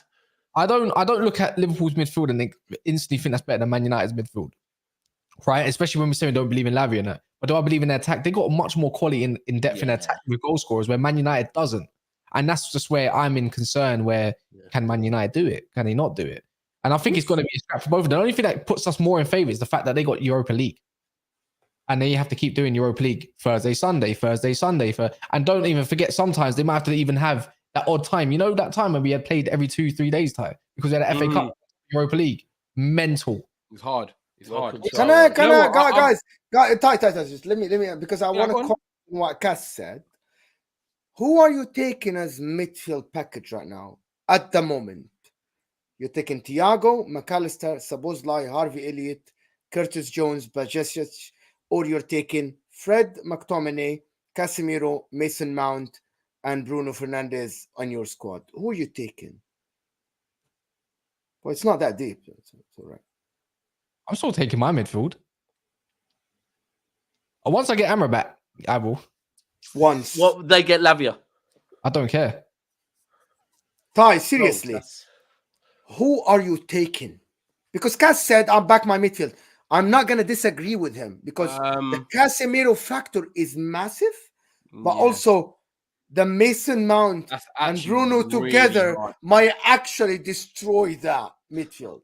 I don't look at Liverpool's midfield and instantly think that's better than Man United's midfield, right? Especially when we say we don't believe in Lavia in it. But do I believe in their attack? They got much more quality in depth in their attack with goal scorers, where Man United doesn't. And that's just where I'm in concern. Where can Man United do it? Can they not do it? And I think it's going to be a scrap for both of them. The only thing that puts us more in favour is the fact that they got Europa League. And then you have to keep doing Europa League Thursday, Sunday. And don't even forget, sometimes they might have to even have that odd time. That time when we had played every 2-3 days time because we had an FA Cup, Europa League. Mental.
It's hard.
Can I, guys, tight. Just let me, because I want to comment on what Cass said. Who are you taking as midfield package right now at the moment? You're taking Thiago, McAllister, Szoboszlai, Harvey Elliott, Curtis Jones, Bajcetic, or you're taking Fred, McTominay, Casemiro, Mason Mount, and Bruno Fernandes on your squad. Who are you taking? Well, it's not that deep. It's all right.
I'm still taking my midfield. Once I get Amrabat, I will.
Once.
What they get Lavia?
I don't care.
Ty, seriously. Who are you taking? Because Cass said, I'm back my midfield. I'm not going to disagree with him because the Casemiro factor is massive, but also the Mason Mount and Bruno really together might actually destroy that midfield.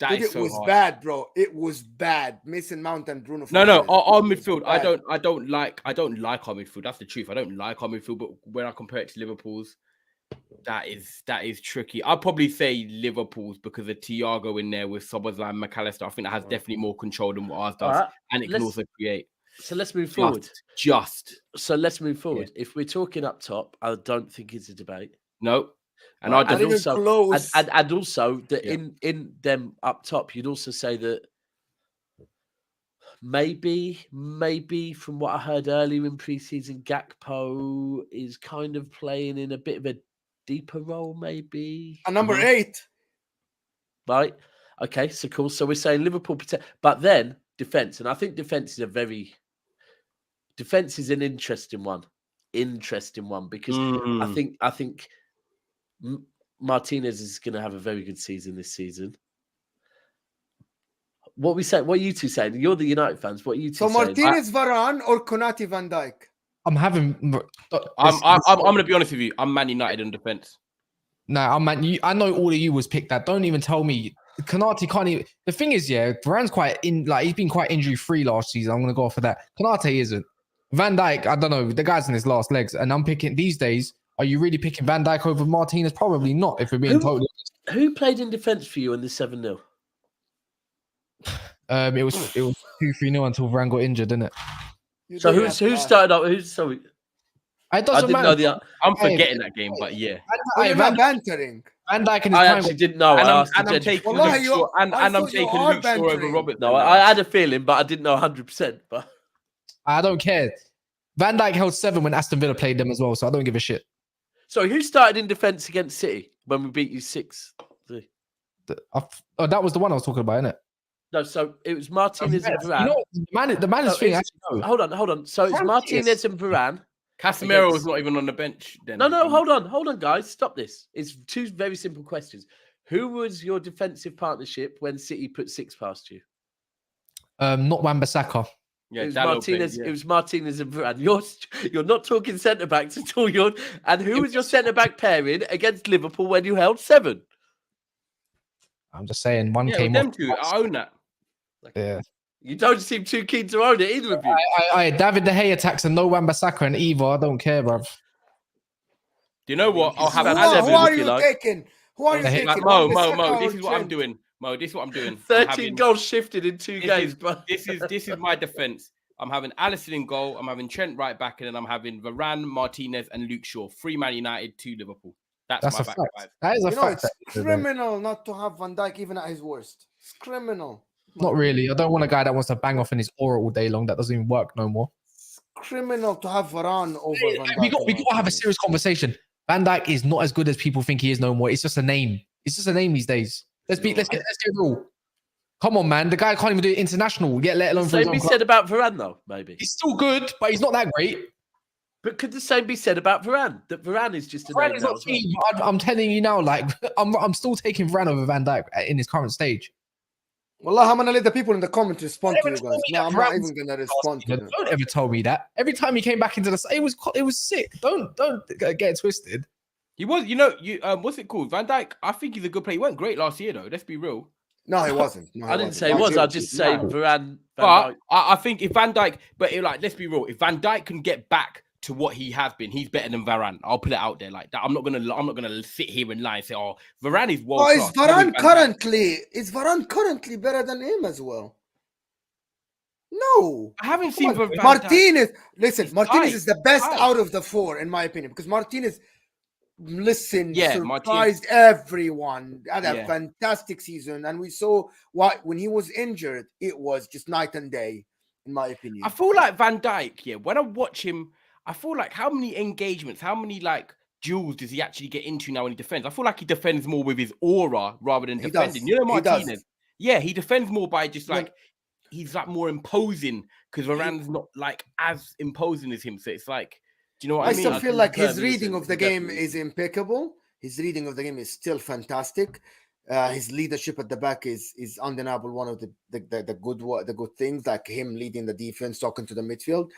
It was bad, bro. It was bad. Mason Mount and Bruno.
No. Our midfield. I don't like our midfield. That's the truth. I don't like our midfield. But when I compare it to Liverpool's, that is tricky. I'd probably say Liverpool's because of Thiago in there with Szoboszlai and McAllister. I think that has definitely more control than what ours does, and it can also create.
So let's move forward. So let's move forward. Yeah. If we're talking up top, I don't think it's a debate.
No.
And and also that in them up top, you'd also say that maybe from what I heard earlier in preseason, Gakpo is kind of playing in a bit of a deeper role, maybe.
And number 8.
Right. Okay, so cool. So we're saying Liverpool protect, but then defense, and I think defense is an interesting one. Because I think Martinez is going to have a very good season this season. What we say? What are you two saying? You're the United fans. What are you two
So
saying?
Martinez, Varane, or Konate, Van Dijk?
I'm having.
I'm gonna be honest with you. I'm Man United in defense.
No, I know all of you was picked that. Don't even tell me. Konate can't even. The thing is, yeah, Varane's he's been quite injury free last season. I'm gonna go for that. Konate isn't. Van Dijk, I don't know. The guy's in his last legs, and I'm picking these days. Are you really picking Van Dijk over Martinez? Probably not. If we're being totally honest.
Who played in defence for you in the 7-0?
It was 2-3-0 until Varane got injured, didn't it?
So who started up? Sorry,
It
I
doesn't
didn't
matter.
know the.
I'm forgetting that game, but yeah.
You're not bantering.
Van Dijk in his
I
prime.
actually didn't know.
I'm taking
Wallahi,
Luke Shaw, and
I
I'm
thought you
taking
are
Luke Shaw over
bantering.
Robert.
No, I had a feeling, but I didn't know 100%. But
I don't care. Van Dijk held 7 when Aston Villa played them as well, so I don't give a shit.
so who started in defence against City when we beat you 6-3?
That was the one I was talking about, innit?
No, so it was Martinez and Varane.
You know, the man is thing. Actually, no.
Hold on. So it's Martinez and Varane.
Casemiro was not even on the bench then.
No, hold on, guys. Stop this. It's 2 very simple questions. Who was your defensive partnership when City put 6 past you?
Not Wan-Bissaka.
Yeah,
It was
Dalot
Martinez.
played, yeah.
It was Martinez and Varane. You're not talking centre backs at all. And who was your centre back pairing against Liverpool when you held 7?
I'm just saying, one
Yeah,
came
with them
off.
two. I own that.
Yeah.
You don't seem too keen to own it, either of you.
I David De Gea attacks and no Wan-Bissaka and either. I don't care, bruv.
Do you know what? I'll have
Who
Who,
Alex
Alex.
who are
if you
you
like.
taking? Who are you
Hey,
taking?
Like, Mo,
Wan-Bissaka
this
or
is what I'm
Trent?
doing. Mo, this is what I'm doing.
13 goals shifted in 2 games, bro.
This is my defense. I'm having Alisson in goal. I'm having Trent right back, and then I'm having Varane, Martinez, and Luke Shaw. 3 Man United, 2 Liverpool. That's
That's
my
a
back
fact.
five.
That is a
You know,
fact.
it's criminal not to have Van Dijk even at his worst. It's criminal.
Not really. I don't want a guy that wants to bang off in his aura all day long. That doesn't even work no more.
It's criminal to have Varane over Van Dijk.
We got to have a serious conversation. Van Dijk is not as good as people think he is no more. It's just a name. It's just a name these days. Let's get real. Come on, man. The guy can't even do it international yet, let alone for his
Same
own
be
club.
said about Varane, though, maybe.
He's still good, but he's not that great.
But could the same be said about Varane? That Varane is just a
Varane
name
is
now
not
as well?
cheap. I'm telling you now, like I'm still taking Varane over Van Dijk in his current stage.
Wallah, I'm gonna let the people in the comments respond to
Don't
you
ever
guys.
tell me
No,
that
I'm not
Varane's
even gonna respond to them.
Don't ever tell me that. Every time he came back into the, it was sick. Don't get it twisted.
He was, what's it called? Van Dijk. I think he's a good player. He went great last year, though. Let's be real.
No, he wasn't. No,
I didn't
wasn't.
say it was. I just say
No.
Varane.
But I think if Van Dijk, let's be real. If Van Dijk can get back to what he has been, he's better than Varane. I'll put it out there like that. I'm not gonna sit here and lie and say, "Oh, Varane is world
Oh,
class."
is Varane currently better than him as well? No.
I haven't seen
Come on.
Van Dijk.
Martinez. Listen,
He's
Martinez
tight.
is the best
Tight.
out of the 4, in my opinion, because Martinez,
Yeah,
surprised everyone. Had a
Yeah.
fantastic season, and we saw when he was injured, it was just night and day, in my opinion.
I feel like Van Dijk, when I watch him, I feel like how many engagements, how many duels does he actually get into now when he defends? I feel like he defends more with his aura rather than
He
defending.
does.
You know,
He does.
Martinez. Yeah, he defends more by just
Yeah.
he's more imposing because Varane's not as imposing as him. So it's do you know what I
I
mean?
still feel like his
Definitely,
reading of the game
definitely.
is impeccable. His reading of the game is still fantastic. His leadership at the back is undeniable. One of the good things, like him leading the defense, talking to the midfield.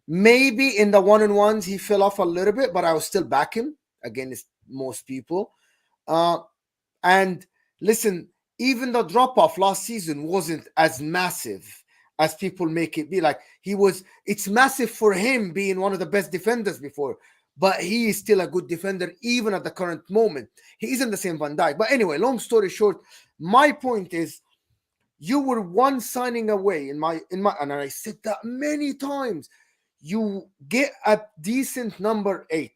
Maybe in the one-on-ones he fell off a little bit, but I will still back him against most people. And listen, even the drop-off last season wasn't as massive as people make it be. Like it's massive for him being one of the best defenders before, but he is still a good defender even at the current moment. He isn't the same Van Dijk. But anyway, long story short, my point is you were one signing away in my and I said that many times. You get a decent number 8,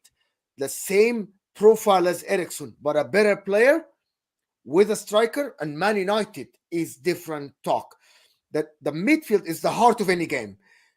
the same profile as Eriksen, but a better player with a striker, and Man United is different talk. That the midfield is the heart of any game.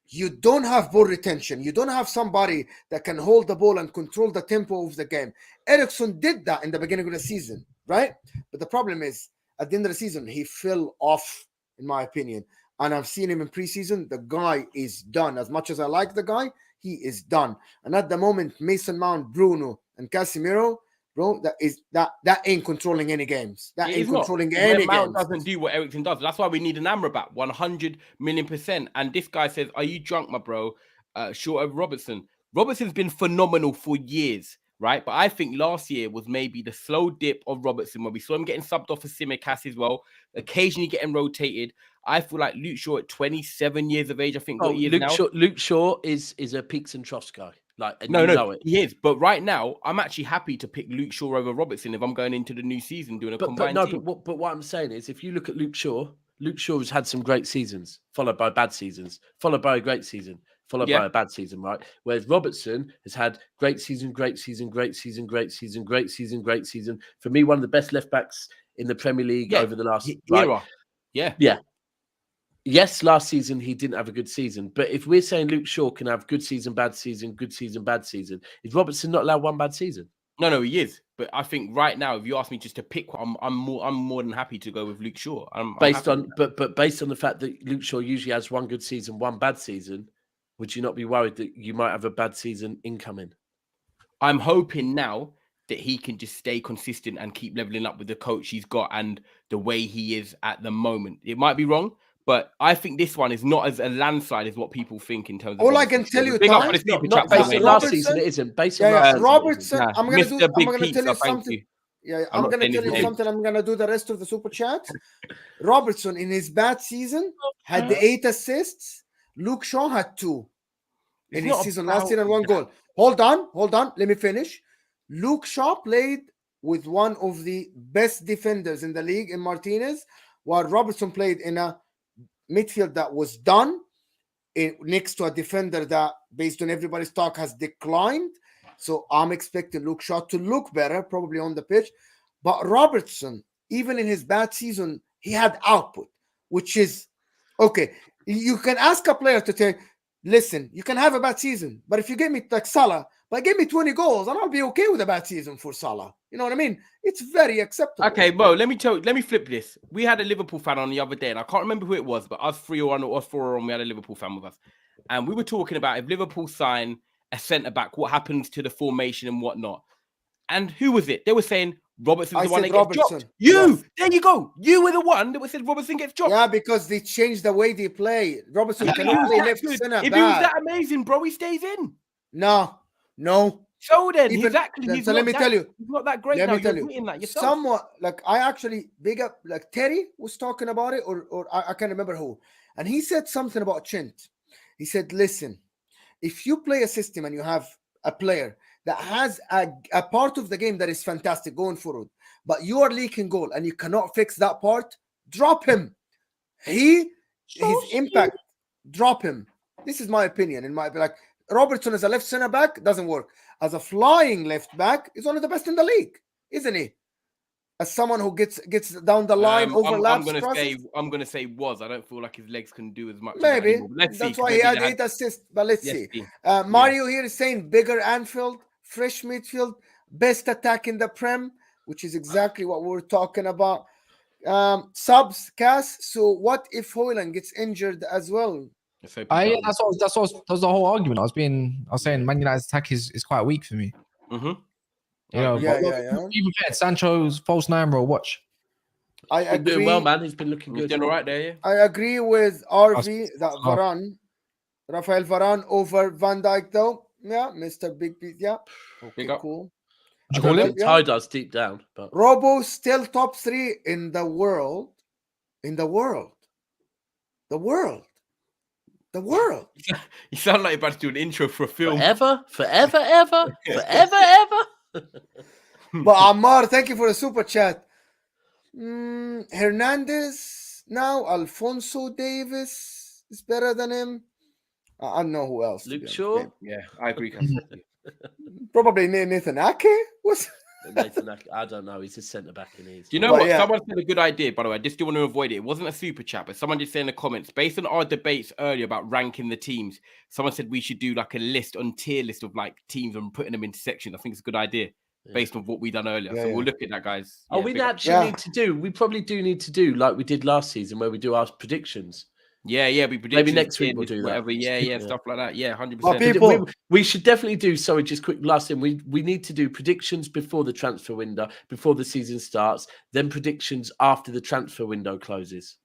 You don't have ball retention. You don't have somebody that can hold the ball and control the tempo of the game. Eriksen did that in the beginning of the season, right? But the problem is, at the end of the season, he fell off, in my opinion. And I've seen him in preseason. The guy is done. As much as I like the guy, he is done. And at the moment, Mason Mount, Bruno, and Casemiro bro, that ain't controlling any games. That
It
ain't
is not.
controlling any
Mount
games.
doesn't do what Ericsson does. That's why we need an Amrabat, 100,000,000%. And this guy says, "Are you drunk, my bro?" Short of Robertson. Robertson's been phenomenal for years, right? But I think last year was maybe the slow dip of Robertson, where we saw him getting subbed off for Simicast as well, occasionally getting rotated. I feel like Luke Shaw at 27 years of age, I think what he is now.
Luke Shaw is a peaks and troughs guy. Like, and
No,
you know it.
he is. But right now, I'm actually happy to pick Luke Shaw over Robertson if I'm going into the new season doing a combined team.
But what I'm saying is, if you look at Luke Shaw has had some great seasons, followed by bad seasons, followed by a great season, followed by a bad season, right? Whereas Robertson has had great season, great season, great season, great season, great season, great season. For me, one of the best left backs in the Premier League over the last
era. Yeah.
Yes, last season he didn't have a good season. But if we're saying Luke Shaw can have good season, bad season, good season, bad season, is Robertson not allowed one bad season?
No, he is. But I think right now, if you ask me just to pick, I'm more than happy to go with Luke Shaw. Based on
the fact that Luke Shaw usually has one good season, one bad season, would you not be worried that you might have a bad season incoming?
I'm hoping now that he can just stay consistent and keep leveling up with the coach he's got and the way he is at the moment. It might be wrong, but I think this one is not as a landslide as what people think in terms of.
All I can tell you,
not based on last season. It isn't based on last season.
Robertson. I'm gonna tell you something. I'm
gonna
tell you something. I'm gonna do the rest of the super chat. Robertson in his bad season had the 8 assists. Luke Shaw had 2 in his season last year and 1 goal. Hold on. Let me finish. Luke Shaw played with one of the best defenders in the league in Martinez, while Robertson played in a midfield that was done next to a defender that, based on everybody's talk, has declined. So I'm expecting Luke Shaw to look better, probably on the pitch. But Robertson, even in his bad season, he had output, which is okay. You can ask a player to tell, listen, you can have a bad season, but if you give me like Salah, but give me 20 goals, and I'll be okay with a bad season for Salah. You know what I mean? It's very acceptable.
Okay, Mo, let me flip this. We had a Liverpool fan on the other day, and I can't remember who it was, but us 3 or 1 or us 4 or 1, we had a Liverpool fan with us. And we were talking about if Liverpool sign a centre-back, what happens to the formation and whatnot. And who was it? They were saying Robertson's the one that gets dropped. There you go. You were the one that said Robertson gets dropped.
Yeah, because they changed the way they play. Robertson cannot play left centre back.
If he was that amazing, bro, he stays in.
No.
So then,
so let me tell you,
he's not that great now. You're admitting that yourself.
Somewhat, like I actually big up, like Terry was talking about it, or I can't remember who, and he said something about Chint. He said, listen, if you play a system and you have a player that has a part of the game that is fantastic going forward, but you are leaking goal and you cannot fix that part, drop him. His impact, drop him. This is my opinion. In my like. Robertson as a left centre back doesn't work. As a flying left back, he's one of the best in the league, isn't he? As someone who gets down the line, overlaps.
I'm gonna say was. I don't feel like his legs can do as much.
Maybe that's why he had 8 assists. But let's see. Mario here is saying bigger Anfield, fresh midfield, best attack in the Prem, which is exactly what we're talking about. Subs, Cass. So what if Højlund gets injured as well?
That's the whole argument. I was saying Man United's attack is quite weak for me.
Mm-hmm.
You know, even Sancho's false 9 role. Watch.
I agree.
Doing well, man. He's been looking good.
He's doing all right there. Yeah.
I agree with RV that Rafael Varane over Van Dijk though. Yeah, Mr. Big Piece. Yeah. Okay, cool.
I don't know what Ty does deep down, but
Robo still top 3 in the world. The world.
You sound like you're about to do an intro for a film.
Forever.
But Ammar, thank you for the super chat. Hernandez now, Alfonso Davis is better than him. I don't know who else.
Luke Shaw.
Yeah, I agree.
Probably Nathan Ake. What's
Nathan Ake? I don't know. He's a centre back in his.
Do you know what? Yeah. Someone said a good idea, by the way. I just still want to avoid it. It wasn't a super chat, but someone did say in the comments, based on our debates earlier about ranking the teams, someone said we should do like a list on tier list of like teams and putting them into sections. I think it's a good idea based on what we done earlier. So we'll look at that, guys.
We probably do need to do like we did last season where we do our predictions.
Yeah, we
Maybe next week we'll do that.
whatever. Yeah, stuff like that. Yeah, 100%.
But people,
We should definitely do. Sorry, just quick last thing. We need to do predictions before the transfer window, before the season starts. Then predictions after the transfer window closes.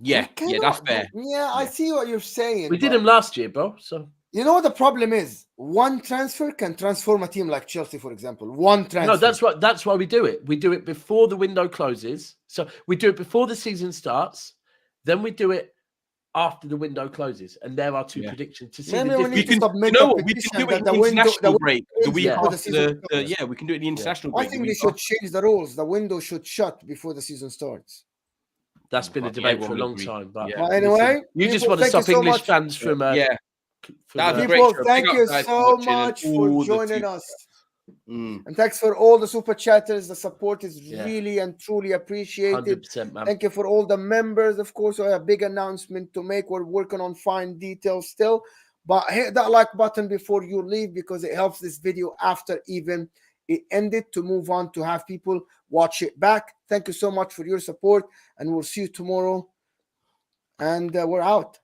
Yeah, that's fair.
Yeah, I see what you're saying.
We did them last year, bro. So
you know what the problem is? One transfer can transform a team like Chelsea, for example. One transfer.
No, that's why we do it. We do it before the window closes. So we do it before the season starts. Then we do it after the window closes, and there are two predictions to see
Maybe
the
we
difference.
need to submit
You know
a
what? We
petition
can do it
that
in
the
the international
window
break the week
before the
after
season starts.
yeah, we can do it in the international break.
I think
the
they
week
should
after.
change the rules. The window should shut before the season starts.
That's been a
Yeah,
debate for a
everyone
long
agree.
time. But
Yeah.
But anyway,
you just
people,
want to
thank you
stop
so
English
much.
fans from
Yeah. That was a great
People,
show.
thank
Big
you
up, guys, for
so
watching and
much for
all the
joining
super-
us. And thanks for all the super chatters. The support is really and truly appreciated.
100%, man.
Thank you for all the members. Of course, we have a big announcement to make. We're working on fine details still. But hit that like button before you leave, because it helps this video after even it ended to move on to have people watch it back. Thank you so much for your support, and we'll see you tomorrow. And we're out.